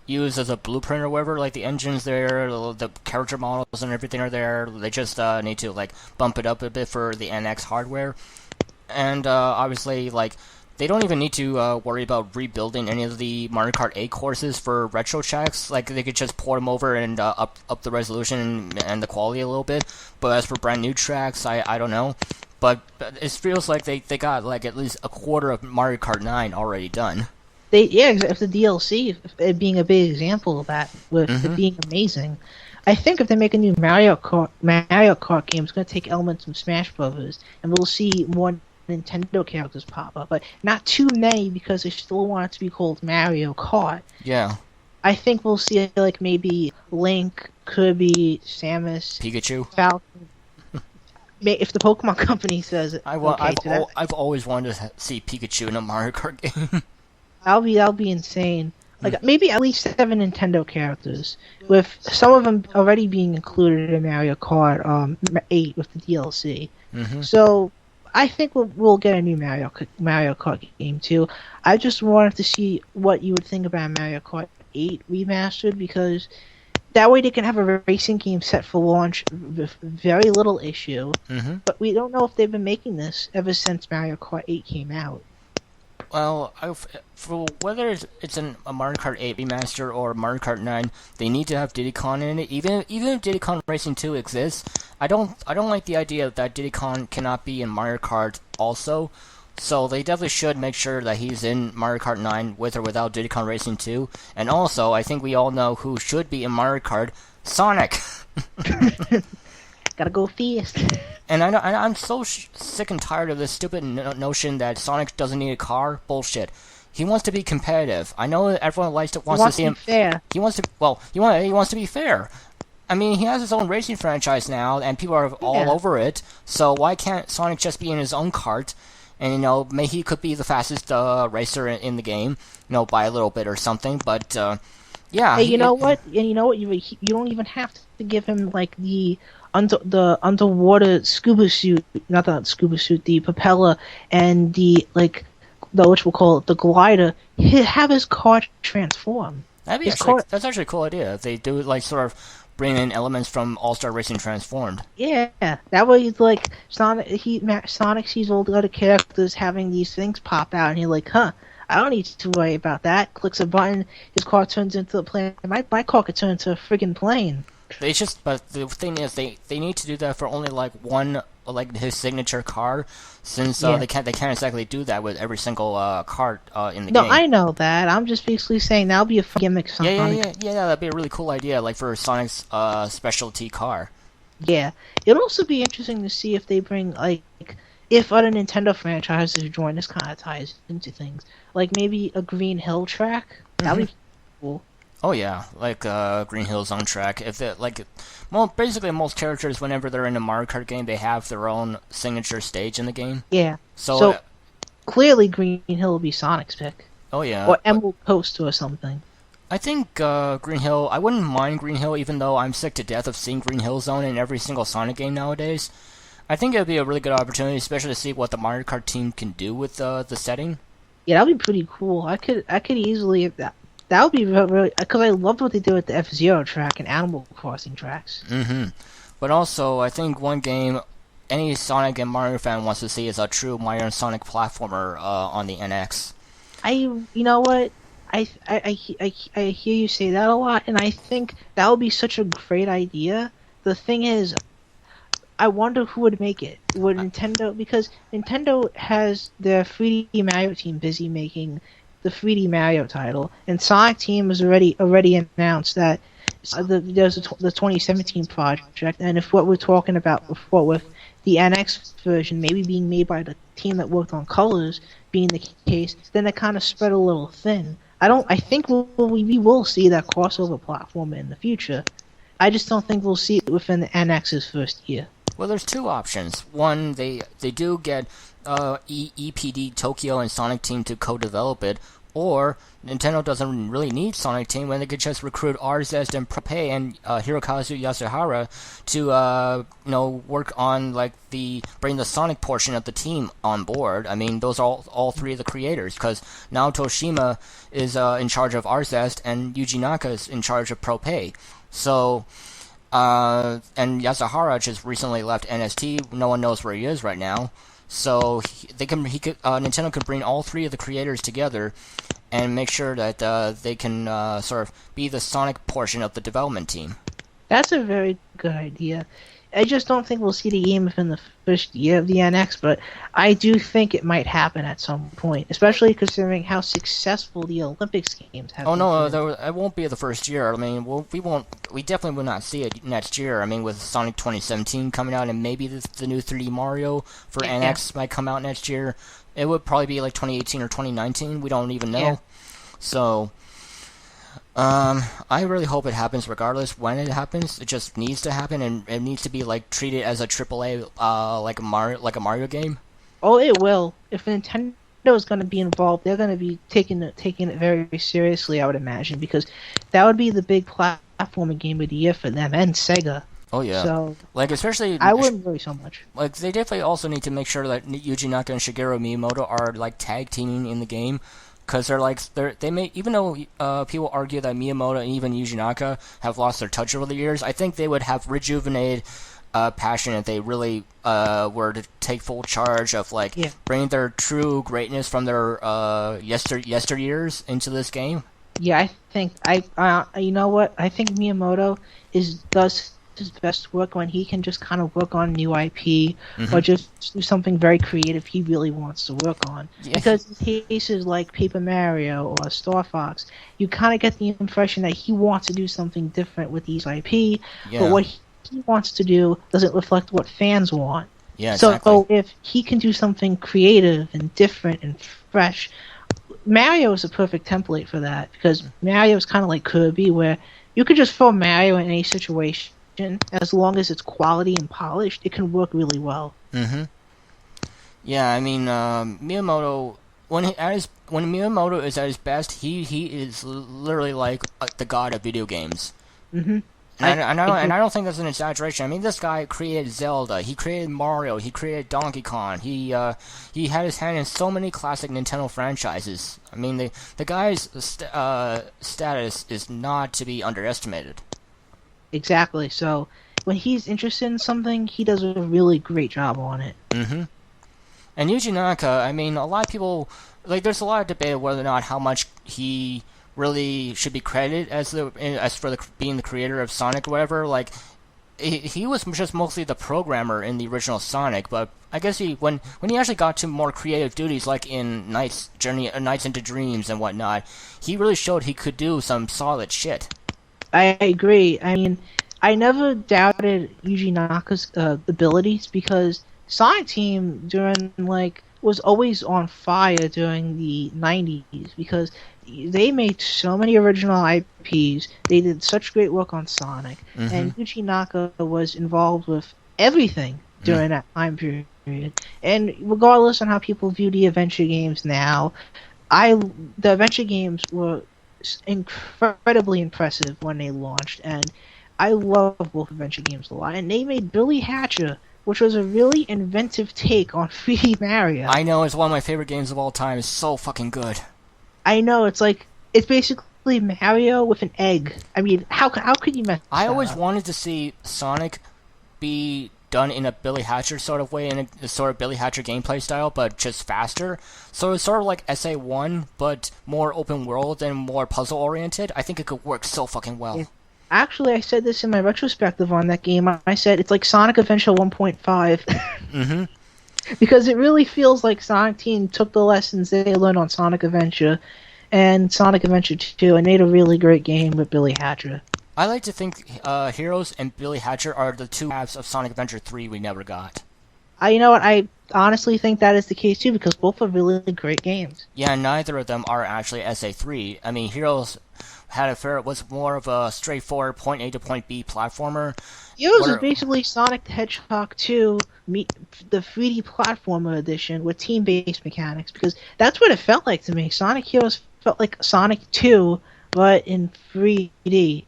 use as a blueprint or whatever, like the engine's there, the character models and everything are there. They just need to like bump it up a bit for the NX hardware, and obviously like they don't even need to worry about rebuilding any of the Mario Kart 8 courses for retro tracks. Like, they could just port them over and up the resolution and the quality a little bit. But as for brand new tracks, I don't know. But it feels like they got like at least a quarter of Mario Kart 9 already done. If the DLC it being a big example of that, with it being amazing. I think if they make a new Mario Kart game, it's going to take elements from Smash Brothers, and we'll see more Nintendo characters pop up, but not too many because they still want it to be called Mario Kart. Yeah. I think we'll see like maybe Link, Kirby, Samus, Pikachu, Falcon. If the Pokemon Company says it. I've always wanted to see Pikachu in a Mario Kart game. That'll be insane. Like maybe at least 7 Nintendo characters, with some of them already being included in Mario Kart 8 with the DLC. So I think we'll get a new Mario Kart game too. I just wanted to see what you would think about Mario Kart 8 Remastered, because that way they can have a racing game set for launch with very little issue. But we don't know if they've been making this ever since Mario Kart 8 came out. Well, for whether it's a Mario Kart 8 remaster or Mario Kart 9, they need to have Diddy Kong in it. Even if Diddy Kong Racing 2 exists, I don't like the idea that Diddy Kong cannot be in Mario Kart also. So they definitely should make sure that he's in Mario Kart 9 with or without Diddy Kong Racing 2. And also, I think we all know who should be in Mario Kart: Sonic. Gotta go fast. And I'm so sick and tired of this stupid notion that Sonic doesn't need a car. Bullshit. He wants to be competitive. I know that everyone wants to see him. Fair. He wants to be fair. I mean, he has his own racing franchise now, and people are all over it. So why can't Sonic just be in his own kart? And maybe he could be the fastest racer in the game, by a little bit or something. But yeah. Hey, you know what? You don't even have to give him like the underwater scuba suit, not the scuba suit, the propeller, and the which we'll call it the glider. Have his car transform. That's actually a cool idea. If they do sort of bring in elements from All-Star Racing Transformed. Yeah, that way Sonic sees all the other characters having these things pop out, and he's like, I don't need to worry about that. Clicks a button, his car turns into a plane. My car could turn into a friggin' plane. But the thing is, they need to do that for only one, his signature car, since they can't exactly do that with every single cart in the game. No, I know that. I'm just basically saying that'll be a fun gimmick. Yeah, that'd be a really cool idea, for Sonic's specialty car. Yeah, it'll also be interesting to see if they bring if other Nintendo franchises join. This kind of ties into things, maybe a Green Hill track. That'd be cool. Oh yeah, Green Hill's own track. If it basically most characters, whenever they're in a Mario Kart game, they have their own signature stage in the game. Yeah. So clearly, Green Hill will be Sonic's pick. Oh yeah. Or Emerald Coast or something. I think Green Hill. I wouldn't mind Green Hill, even though I'm sick to death of seeing Green Hill Zone in every single Sonic game nowadays. I think it would be a really good opportunity, especially to see what the Mario Kart team can do with the setting. Yeah, that'd be pretty cool. I could easily. That would be really, because I loved what they did with the F-Zero track and Animal Crossing tracks. But also, I think one game any Sonic and Mario fan wants to see is a true Mario and Sonic platformer on the NX. You know what? I hear you say that a lot, and I think that would be such a great idea. The thing is, I wonder who would make it. Would Nintendo? Because Nintendo has their 3D Mario team busy making the 3D Mario title, and Sonic Team has already announced that there's the 2017 project, and if what we're talking about before with the NX version maybe being made by the team that worked on Colors being the case, then it kind of spread a little thin. I think we will see that crossover platform in the future. I just don't think we'll see it within the NX's first year. Well, there's two options. One, they do get EPD Tokyo and Sonic Team to co-develop it, or Nintendo doesn't really need Sonic Team when they could just recruit RZest and Prope and Hirokazu Yasuhara to work on bring the Sonic portion of the team on board. I mean, those are all three of the creators, because now Toshima is in charge of RZest and Yuji Naka is in charge of Prope. So and Yasuhara just recently left NST. No one knows where he is right now. So Nintendo can bring all three of the creators together and make sure that they can sort of be the Sonic portion of the development team. That's a very good idea. I just don't think we'll see the game within the first year of the NX, but I do think it might happen at some point, especially considering how successful the Olympics games have been. Oh no, it won't be the first year. I mean, we definitely will not see it next year. I mean, with Sonic 2017 coming out and maybe the new 3D Mario for NX might come out next year, it would probably be like 2018 or 2019. We don't even know. Yeah. So, I really hope it happens regardless when it happens. It just needs to happen, and it needs to be like treated as a AAA, like a Mario game. Oh, it will. If Nintendo is going to be involved, they're going to be taking it very seriously, I would imagine, because that would be the big platforming game of the year for them and Sega. Oh yeah. So, like especially I wouldn't worry so much. Like they definitely also need to make sure that Yuji Naka and Shigeru Miyamoto are like tag teaming in the game. Because they may, even though people argue that Miyamoto and even Yuji Naka have lost their touch over the years, I think they would have rejuvenated passion if they really were to take full charge of bringing their true greatness from their yesteryears into this game. Yeah, I think you know what? I think Miyamoto does his best work when he can just kind of work on new IP or just do something very creative he really wants to work on. Yeah. Because in cases like Paper Mario or Star Fox, you kind of get the impression that he wants to do something different with these IP, but what he wants to do doesn't reflect what fans want. Yeah, exactly. So if he can do something creative and different and fresh, Mario is a perfect template for that, because Mario is kind of like Kirby, where you could just throw Mario in any situation. As long as it's quality and polished, it can work really well. Yeah, I mean, Miyamoto, when Miyamoto is at his best, he is literally like the god of video games. And I don't think that's an exaggeration. I mean, this guy created Zelda, he created Mario, he created Donkey Kong, he had his hand in so many classic Nintendo franchises. I mean, the guy's status is not to be underestimated. Exactly. So when he's interested in something, he does a really great job on it. And Yuji Naka, I mean, a lot of people there's a lot of debate whether or not how much he really should be credited as being the creator of Sonic or whatever. Like he was just mostly the programmer in the original Sonic, but I guess when he actually got to more creative duties, like in Nights into Dreams and whatnot, he really showed he could do some solid shit. I agree. I mean, I never doubted Yuji Naka's abilities, because Sonic Team was always on fire during the 90s, because they made so many original IPs. They did such great work on Sonic, and Yuji Naka was involved with everything during that time period. And regardless on how people view the adventure games now, the adventure games were incredibly impressive when they launched, and I love both adventure games a lot. And they made Billy Hatcher, which was a really inventive take on 3D Mario. I know, it's one of my favorite games of all time. It's so fucking good. I know, it's basically Mario with an egg. I mean, how could you mess I always wanted to see Sonic be done in a Billy Hatcher sort of way, in a sort of Billy Hatcher gameplay style, but just faster. So it's sort of like SA1, but more open world and more puzzle oriented. I think it could work so fucking well. Yeah. Actually, I said this in my retrospective on that game. I said it's like Sonic Adventure 1.5. Because it really feels like Sonic Team took the lessons they learned on Sonic Adventure and Sonic Adventure 2 and made a really great game with Billy Hatcher. I like to think Heroes and Billy Hatcher are the two halves of Sonic Adventure 3 we never got. You know what? I honestly think that is the case too, because both are really great games. Yeah, neither of them are actually SA3. I mean, Heroes was more of a straightforward point A to point B platformer. Heroes is basically Sonic the Hedgehog 2, the 3D platformer edition with team-based mechanics, because that's what it felt like to me. Sonic Heroes felt like Sonic 2, but in 3D.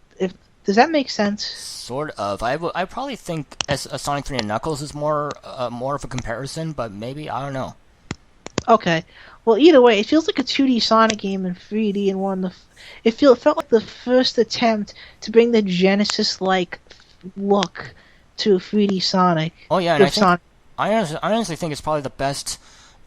Does that make sense? Sort of. I probably think as Sonic 3 and Knuckles is more of a comparison, but maybe, I don't know. Okay. Well, either way, it feels like a 2D Sonic game in 3D, and it felt like the first attempt to bring the Genesis-like look to 3D Sonic. Oh yeah, and I honestly think it's probably the best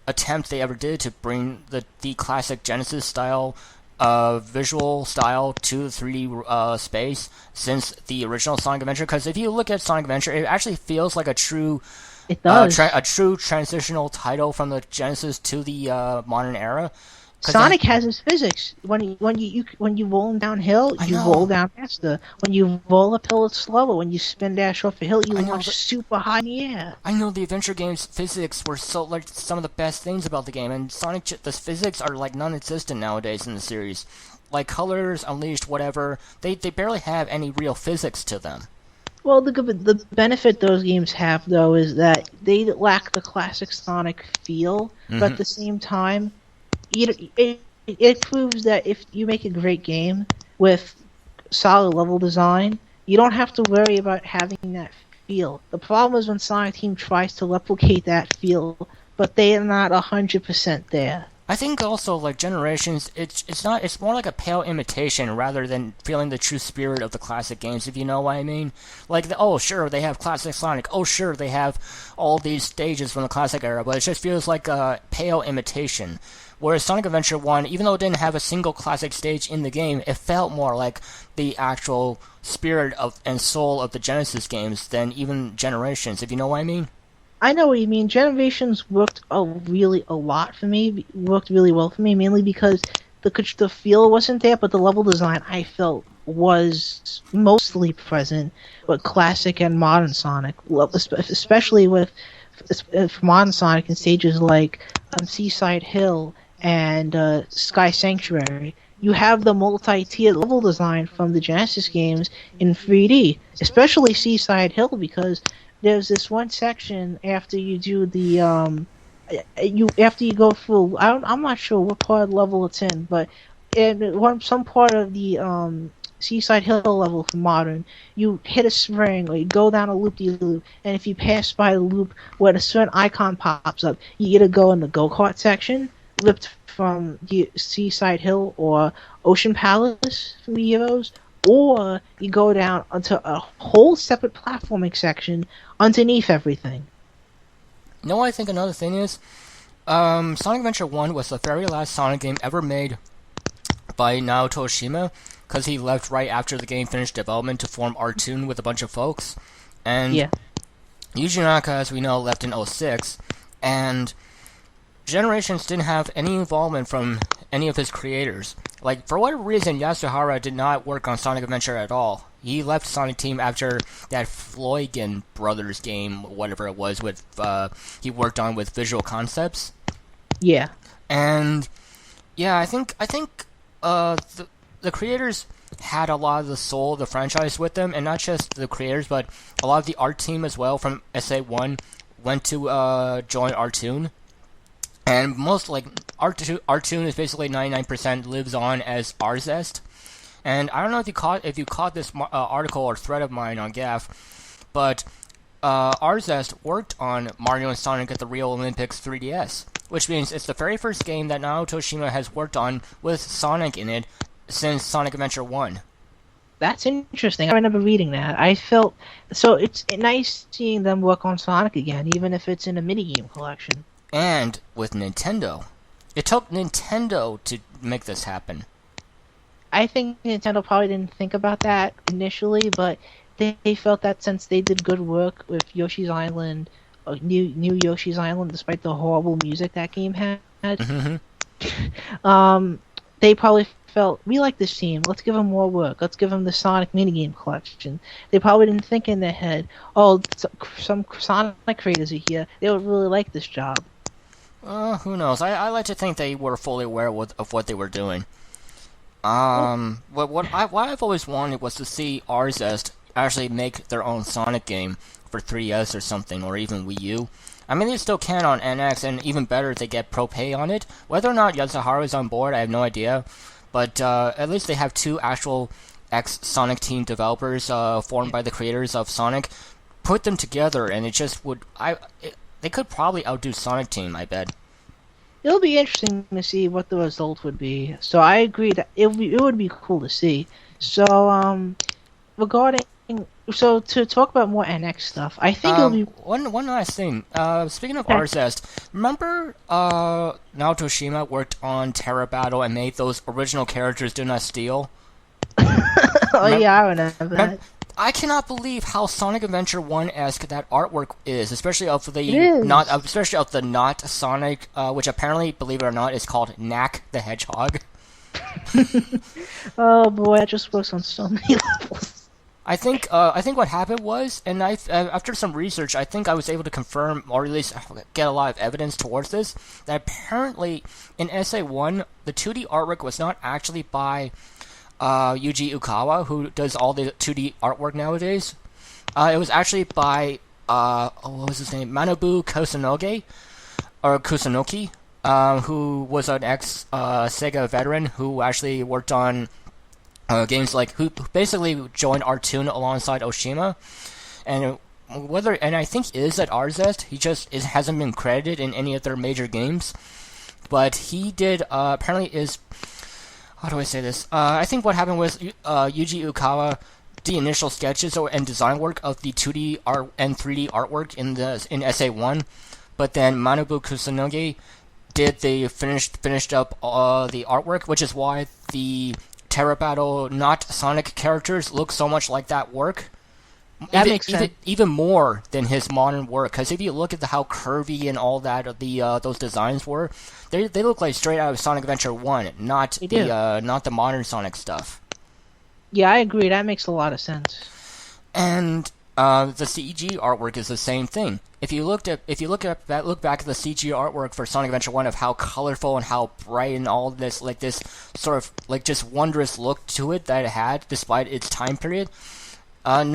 attempt they ever did to bring the classic Genesis style visual style to 3D space since the original Sonic Adventure. Because if you look at Sonic Adventure, it actually feels like a true It does. a true transitional title from the Genesis to the modern era. Sonic has his physics. When you roll downhill, you roll down faster. When you roll uphill, it's slower. When you spin dash off a hill, you launch super high in the air. I know the adventure game's physics were like some of the best things about the game, and Sonic the physics are like non-existent nowadays in the series. Like Colors, Unleashed, whatever, they barely have any real physics to them. Well, the benefit those games have though is that they lack the classic Sonic feel, but at the same time, it proves that if you make a great game with solid level design, you don't have to worry about having that feel. The problem is when Sonic Team tries to replicate that feel, but they are not 100% there. I think also, like, Generations, it's more like a pale imitation rather than feeling the true spirit of the classic games, if you know what I mean. Like, oh, sure, they have classic Sonic. Oh, sure, they have all these stages from the classic era, but it just feels like a pale imitation. Whereas Sonic Adventure 1, even though it didn't have a single classic stage in the game, it felt more like the actual spirit of and soul of the Genesis games than even Generations, if you know what I mean. I know what you mean. Generations worked really well for me, mainly because the feel wasn't there, but the level design I felt was mostly present with classic and modern Sonic, especially with modern Sonic in stages like Seaside Hill and Sky Sanctuary. You have the multi-tiered level design from the Genesis games in 3D, especially Seaside Hill, because there's this one section after you do the after you go through. I'm not sure what part of the level it's in, but in some part of the Seaside Hill level for modern, you hit a spring or you go down a loop-de-loop, and if you pass by the loop where a certain icon pops up, you either go in the go-kart section, ripped from the Seaside Hill or Ocean Palace from the Heroes, or you go down onto a whole separate platforming section underneath everything. You know what I think another thing is? Sonic Adventure 1 was the very last Sonic game ever made by Naoto Oshima, because he left right after the game finished development to form Artoon with a bunch of folks. And Yuji Naka, as we know, left in 2006, and Generations didn't have any involvement from any of his creators. Like, for whatever reason, Yasuhara did not work on Sonic Adventure at all. He left Sonic Team after that Floygen Brothers game, whatever it was, with he worked on with Visual Concepts. Yeah. And yeah, I think the creators had a lot of the soul of the franchise with them, and not just the creators, but a lot of the art team as well from SA1 went to join Artoon. And most, like, Artoon is basically 99% lives on as Arzest. And I don't know if you caught this article or thread of mine on Gaff, but Arzest worked on Mario and Sonic at the Rio Olympics 3DS, which means it's the very first game that Naoto Oshima has worked on with Sonic in it since Sonic Adventure 1. That's interesting. I remember reading that. I felt so it's nice seeing them work on Sonic again, even if it's in a minigame collection. And with Nintendo. It took Nintendo to make this happen. I think Nintendo probably didn't think about that initially, but they felt that since they did good work with Yoshi's Island, new Yoshi's Island, despite the horrible music that game had, they probably felt, we like this team, let's give them more work, let's give them the Sonic minigame collection. They probably didn't think in their head, oh, some Sonic creators are here, they would really like this job. Who knows? I like to think they were fully aware of what they were doing. What I've always wanted was to see Arzest actually make their own Sonic game for 3DS or something, or even Wii U. I mean, they still can on NX, and even better if they get Pro Pay on it. Whether or not Yasuhara is on board, I have no idea. But at least they have two actual ex-Sonic Team developers formed by the creators of Sonic. Put them together, and it just would... They could probably outdo Sonic Team, I bet. It'll be interesting to see what the result would be. So I agree that it would be cool to see. So regarding So to talk about more NX stuff, I think it'll be One last thing. Speaking of okay. Arzest, remember Naoto Shima worked on Terra Battle and made those original characters Do Not Steal? Oh Remember, yeah, I remember that. I cannot believe how Sonic Adventure 1-esque that artwork is, especially of It the not, is. especially of the not Sonic, which apparently, believe it or not, is called Knack the Hedgehog. Oh boy, that just works on so many levels. I think what happened was, and after some research, I think I was able to confirm, or at least get a lot of evidence towards this, that apparently in SA1, the 2D artwork was not actually by Yuji Ukawa, who does all the 2D artwork nowadays. It was actually by, what was his name? Manabu Kusunoge, or Kusunoki, who was an ex-Sega veteran who actually worked on games like, who basically joined Artoon alongside Oshima. And and I think is at Arzest, he just hasn't been credited in any of their major games. But he did, apparently is, how do I say this? I think what happened was Yuji Ukawa, the initial sketches and design work of the 2D art and 3D artwork in SA1, but then Manabu Kusunoge did the finished up the artwork, which is why the Terra Battle not Sonic characters look so much like that work. That makes sense. Even more than his modern work, because if you look at how curvy and all that those designs were, they look like straight out of Sonic Adventure 1, not the modern Sonic stuff. Yeah, I agree. That makes a lot of sense. And the CG artwork is the same thing. If you look back at the CG artwork for Sonic Adventure 1 of how colorful and how bright and all this, like this sort of like just wondrous look to it that it had despite its time period. Like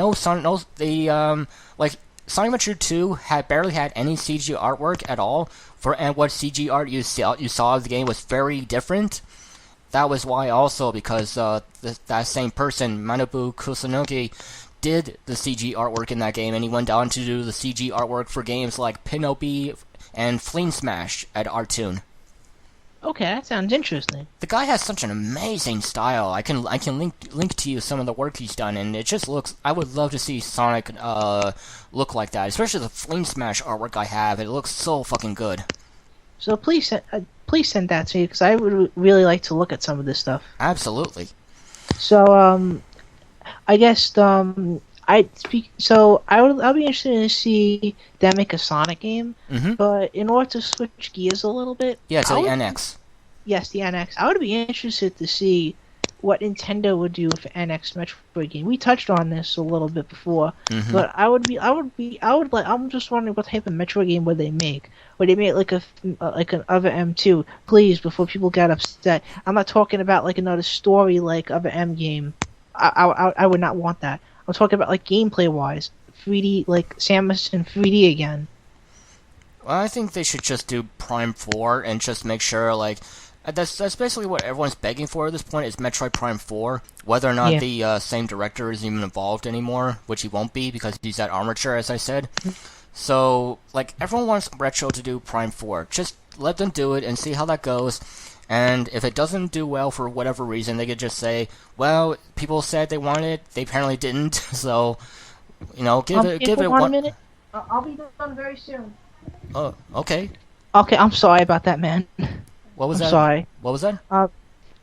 Sonic Adventure 2 barely had any CG artwork at all. And what CG art you saw of the game was very different. That was why also because that same person, Manabu Kusunoki, did the CG artwork in that game, and he went on to do the CG artwork for games like Pinobi and Flame Smash at Artoon. Okay, that sounds interesting. The guy has such an amazing style. I can link to you some of the work he's done, and it just looks. I would love to see Sonic look like that, especially the Flame Smash artwork I have. It looks so fucking good. So please send that to me because I would really like to look at some of this stuff. Absolutely. So I guess I'll be interested to see them make a Sonic game, but in order to switch gears a little bit, yeah, to the NX. Yes, the NX. I would be interested to see what Nintendo would do with an NX Metroid game. We touched on this a little bit before, but I'm just wondering what type of Metroid game would they make? Would they make like an Other M2? Please, before people get upset, I'm not talking about like another story like Other M game. I would not want that. I'm talking about like gameplay wise, 3D, like Samus in 3D again. Well, I think they should just do Prime 4 and just make sure like. That's basically what everyone's begging for at this point is Metroid Prime 4. Whether or not the same director is even involved anymore, which he won't be because he's at Armature, as I said. So, like, everyone wants Retro to do Prime 4. Just let them do it and see how that goes. And if it doesn't do well for whatever reason, they could just say, well, people said they wanted it, they apparently didn't. So, you know, give it 1 minute. I'll be done very soon. Oh, okay. Okay, I'm sorry about that, man. What was that? I'm sorry. What was that?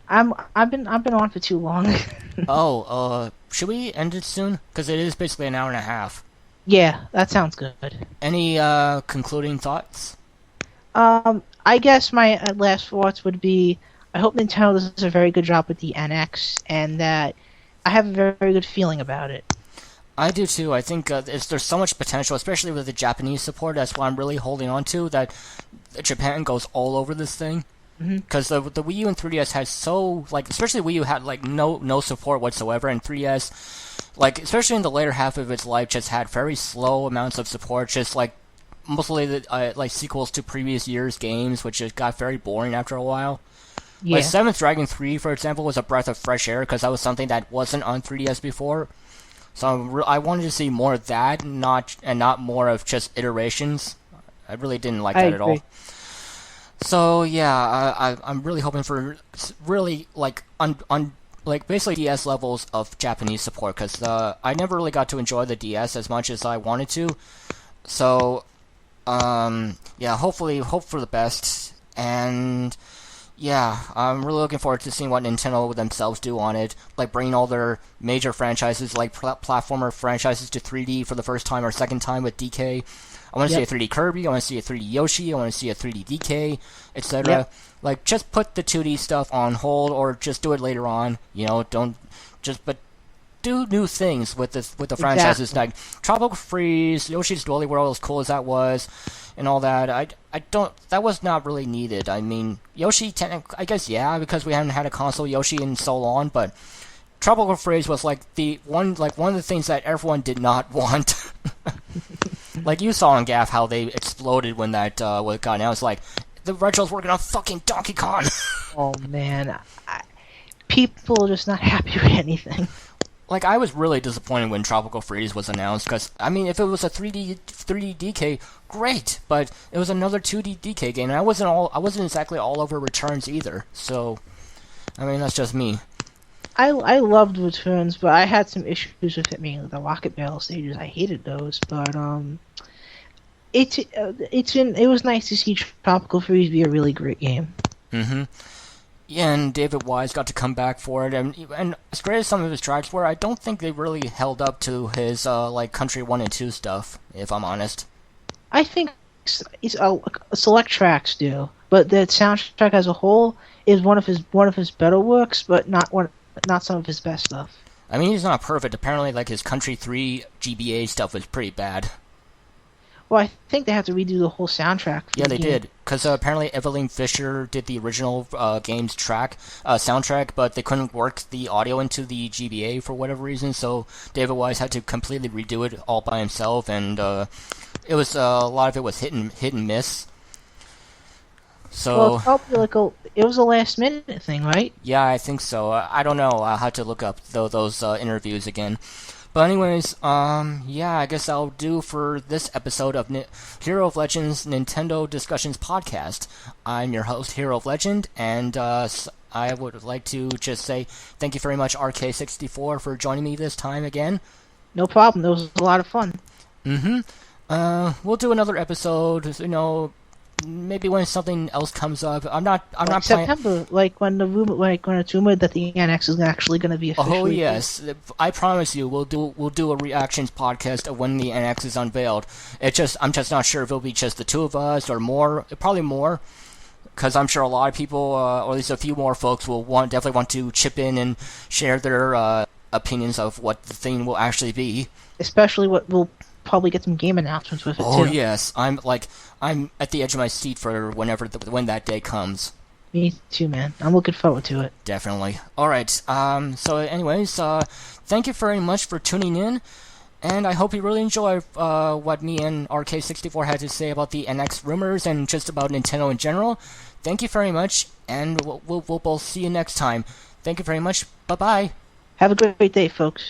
I've been on for too long. Should we end it soon? Because it is basically an hour and a half. Yeah, that sounds good. Any concluding thoughts? I guess my last thoughts would be, I hope Nintendo does a very good job with the NX, and that I have a very, very good feeling about it. I do too. I think there's so much potential, especially with the Japanese support. That's what I'm really holding on to, that Japan goes all over this thing. Because the Wii U and 3DS had especially Wii U had no support whatsoever, and 3DS, like especially in the later half of its life, just had very slow amounts of support, just like mostly like sequels to previous years' games, which just got very boring after a while. Yeah. Like Seventh Dragon 3, for example, was a breath of fresh air because that was something that wasn't on 3DS before. So I wanted to see more of that, not more of just iterations. I really didn't like that at all. So yeah, I'm really hoping for really like like basically DS levels of Japanese support, because I never really got to enjoy the DS as much as I wanted to. So, yeah, hopefully, hope for the best, and yeah, I'm really looking forward to seeing what Nintendo themselves do on it, like bringing all their major franchises, like platformer franchises, to 3D for the first time or second time with DK. I want to see a 3D Kirby, I want to see a 3D Yoshi, I want to see a 3D DK, etc. Yep. Like, just put the 2D stuff on hold, or just do it later on. But do new things with the franchises. Like Tropical Freeze, Yoshi's Woolly World, as cool as that was, and all that. That was not really needed. I mean, Yoshi, I guess, yeah, because we haven't had a console Yoshi in so long, but Tropical Freeze was like one of the things that everyone did not want. Like, you saw on Gaff how they exploded when that got announced. Like, the Retro's working on fucking Donkey Kong. Oh man, people are just not happy with anything. Like, I was really disappointed when Tropical Freeze was announced, because, I mean, if it was a 3D DK, great, but it was another 2D DK game, and I wasn't exactly all over Returns either, so, I mean, that's just me. I loved Returns, but I had some issues with it, mainly the Rocket Barrel stages. I hated those, but it was nice to see Tropical Freeze be a really great game. Mm-hmm. Yeah, and David Wise got to come back for it, and as great as some of his tracks were, I don't think they really held up to his like Country 1 and 2 stuff, if I'm honest. I think select tracks do, but the soundtrack as a whole is one of his better works, but not some of his best stuff. I mean, he's not perfect. Apparently, like, his Country 3 GBA stuff was pretty bad. Well, I think they have to redo the whole soundtrack. Yeah, they did, because apparently Evelyn Fisher did the original game's soundtrack, but they couldn't work the audio into the GBA for whatever reason, so David Wise had to completely redo it all by himself, and it was a lot of it was hit and miss. So, well, it's probably it was a last minute thing, right? Yeah, I think so. I don't know. I'll have to look up those interviews again. But anyways, yeah, I guess I'll do for this episode of Hero of Legends Nintendo Discussions Podcast. I'm your host, Hero of Legend, and I would like to just say thank you very much, RK64, for joining me this time again. No problem. It was a lot of fun. Mm-hmm. We'll do another episode, maybe when something else comes up. I'm not planning. September, when it's rumored that the NX is actually going to be officially. Oh yes, I promise you, we'll do a reactions podcast of when the NX is unveiled. I'm just not sure if it'll be just the two of us or more. Probably more, because I'm sure a lot of people, or at least a few more folks, will definitely want to chip in and share their opinions of what the thing will actually be. Especially what we'll probably get some game announcements with it too. Oh yes, I'm at the edge of my seat for when that day comes. Me too, man. I'm looking forward to it. Definitely. All right. So, anyways, thank you very much for tuning in, and I hope you really enjoy what me and RK64 had to say about the NX rumors and just about Nintendo in general. Thank you very much, and we'll both see you next time. Thank you very much. Bye bye. Have a great day, folks.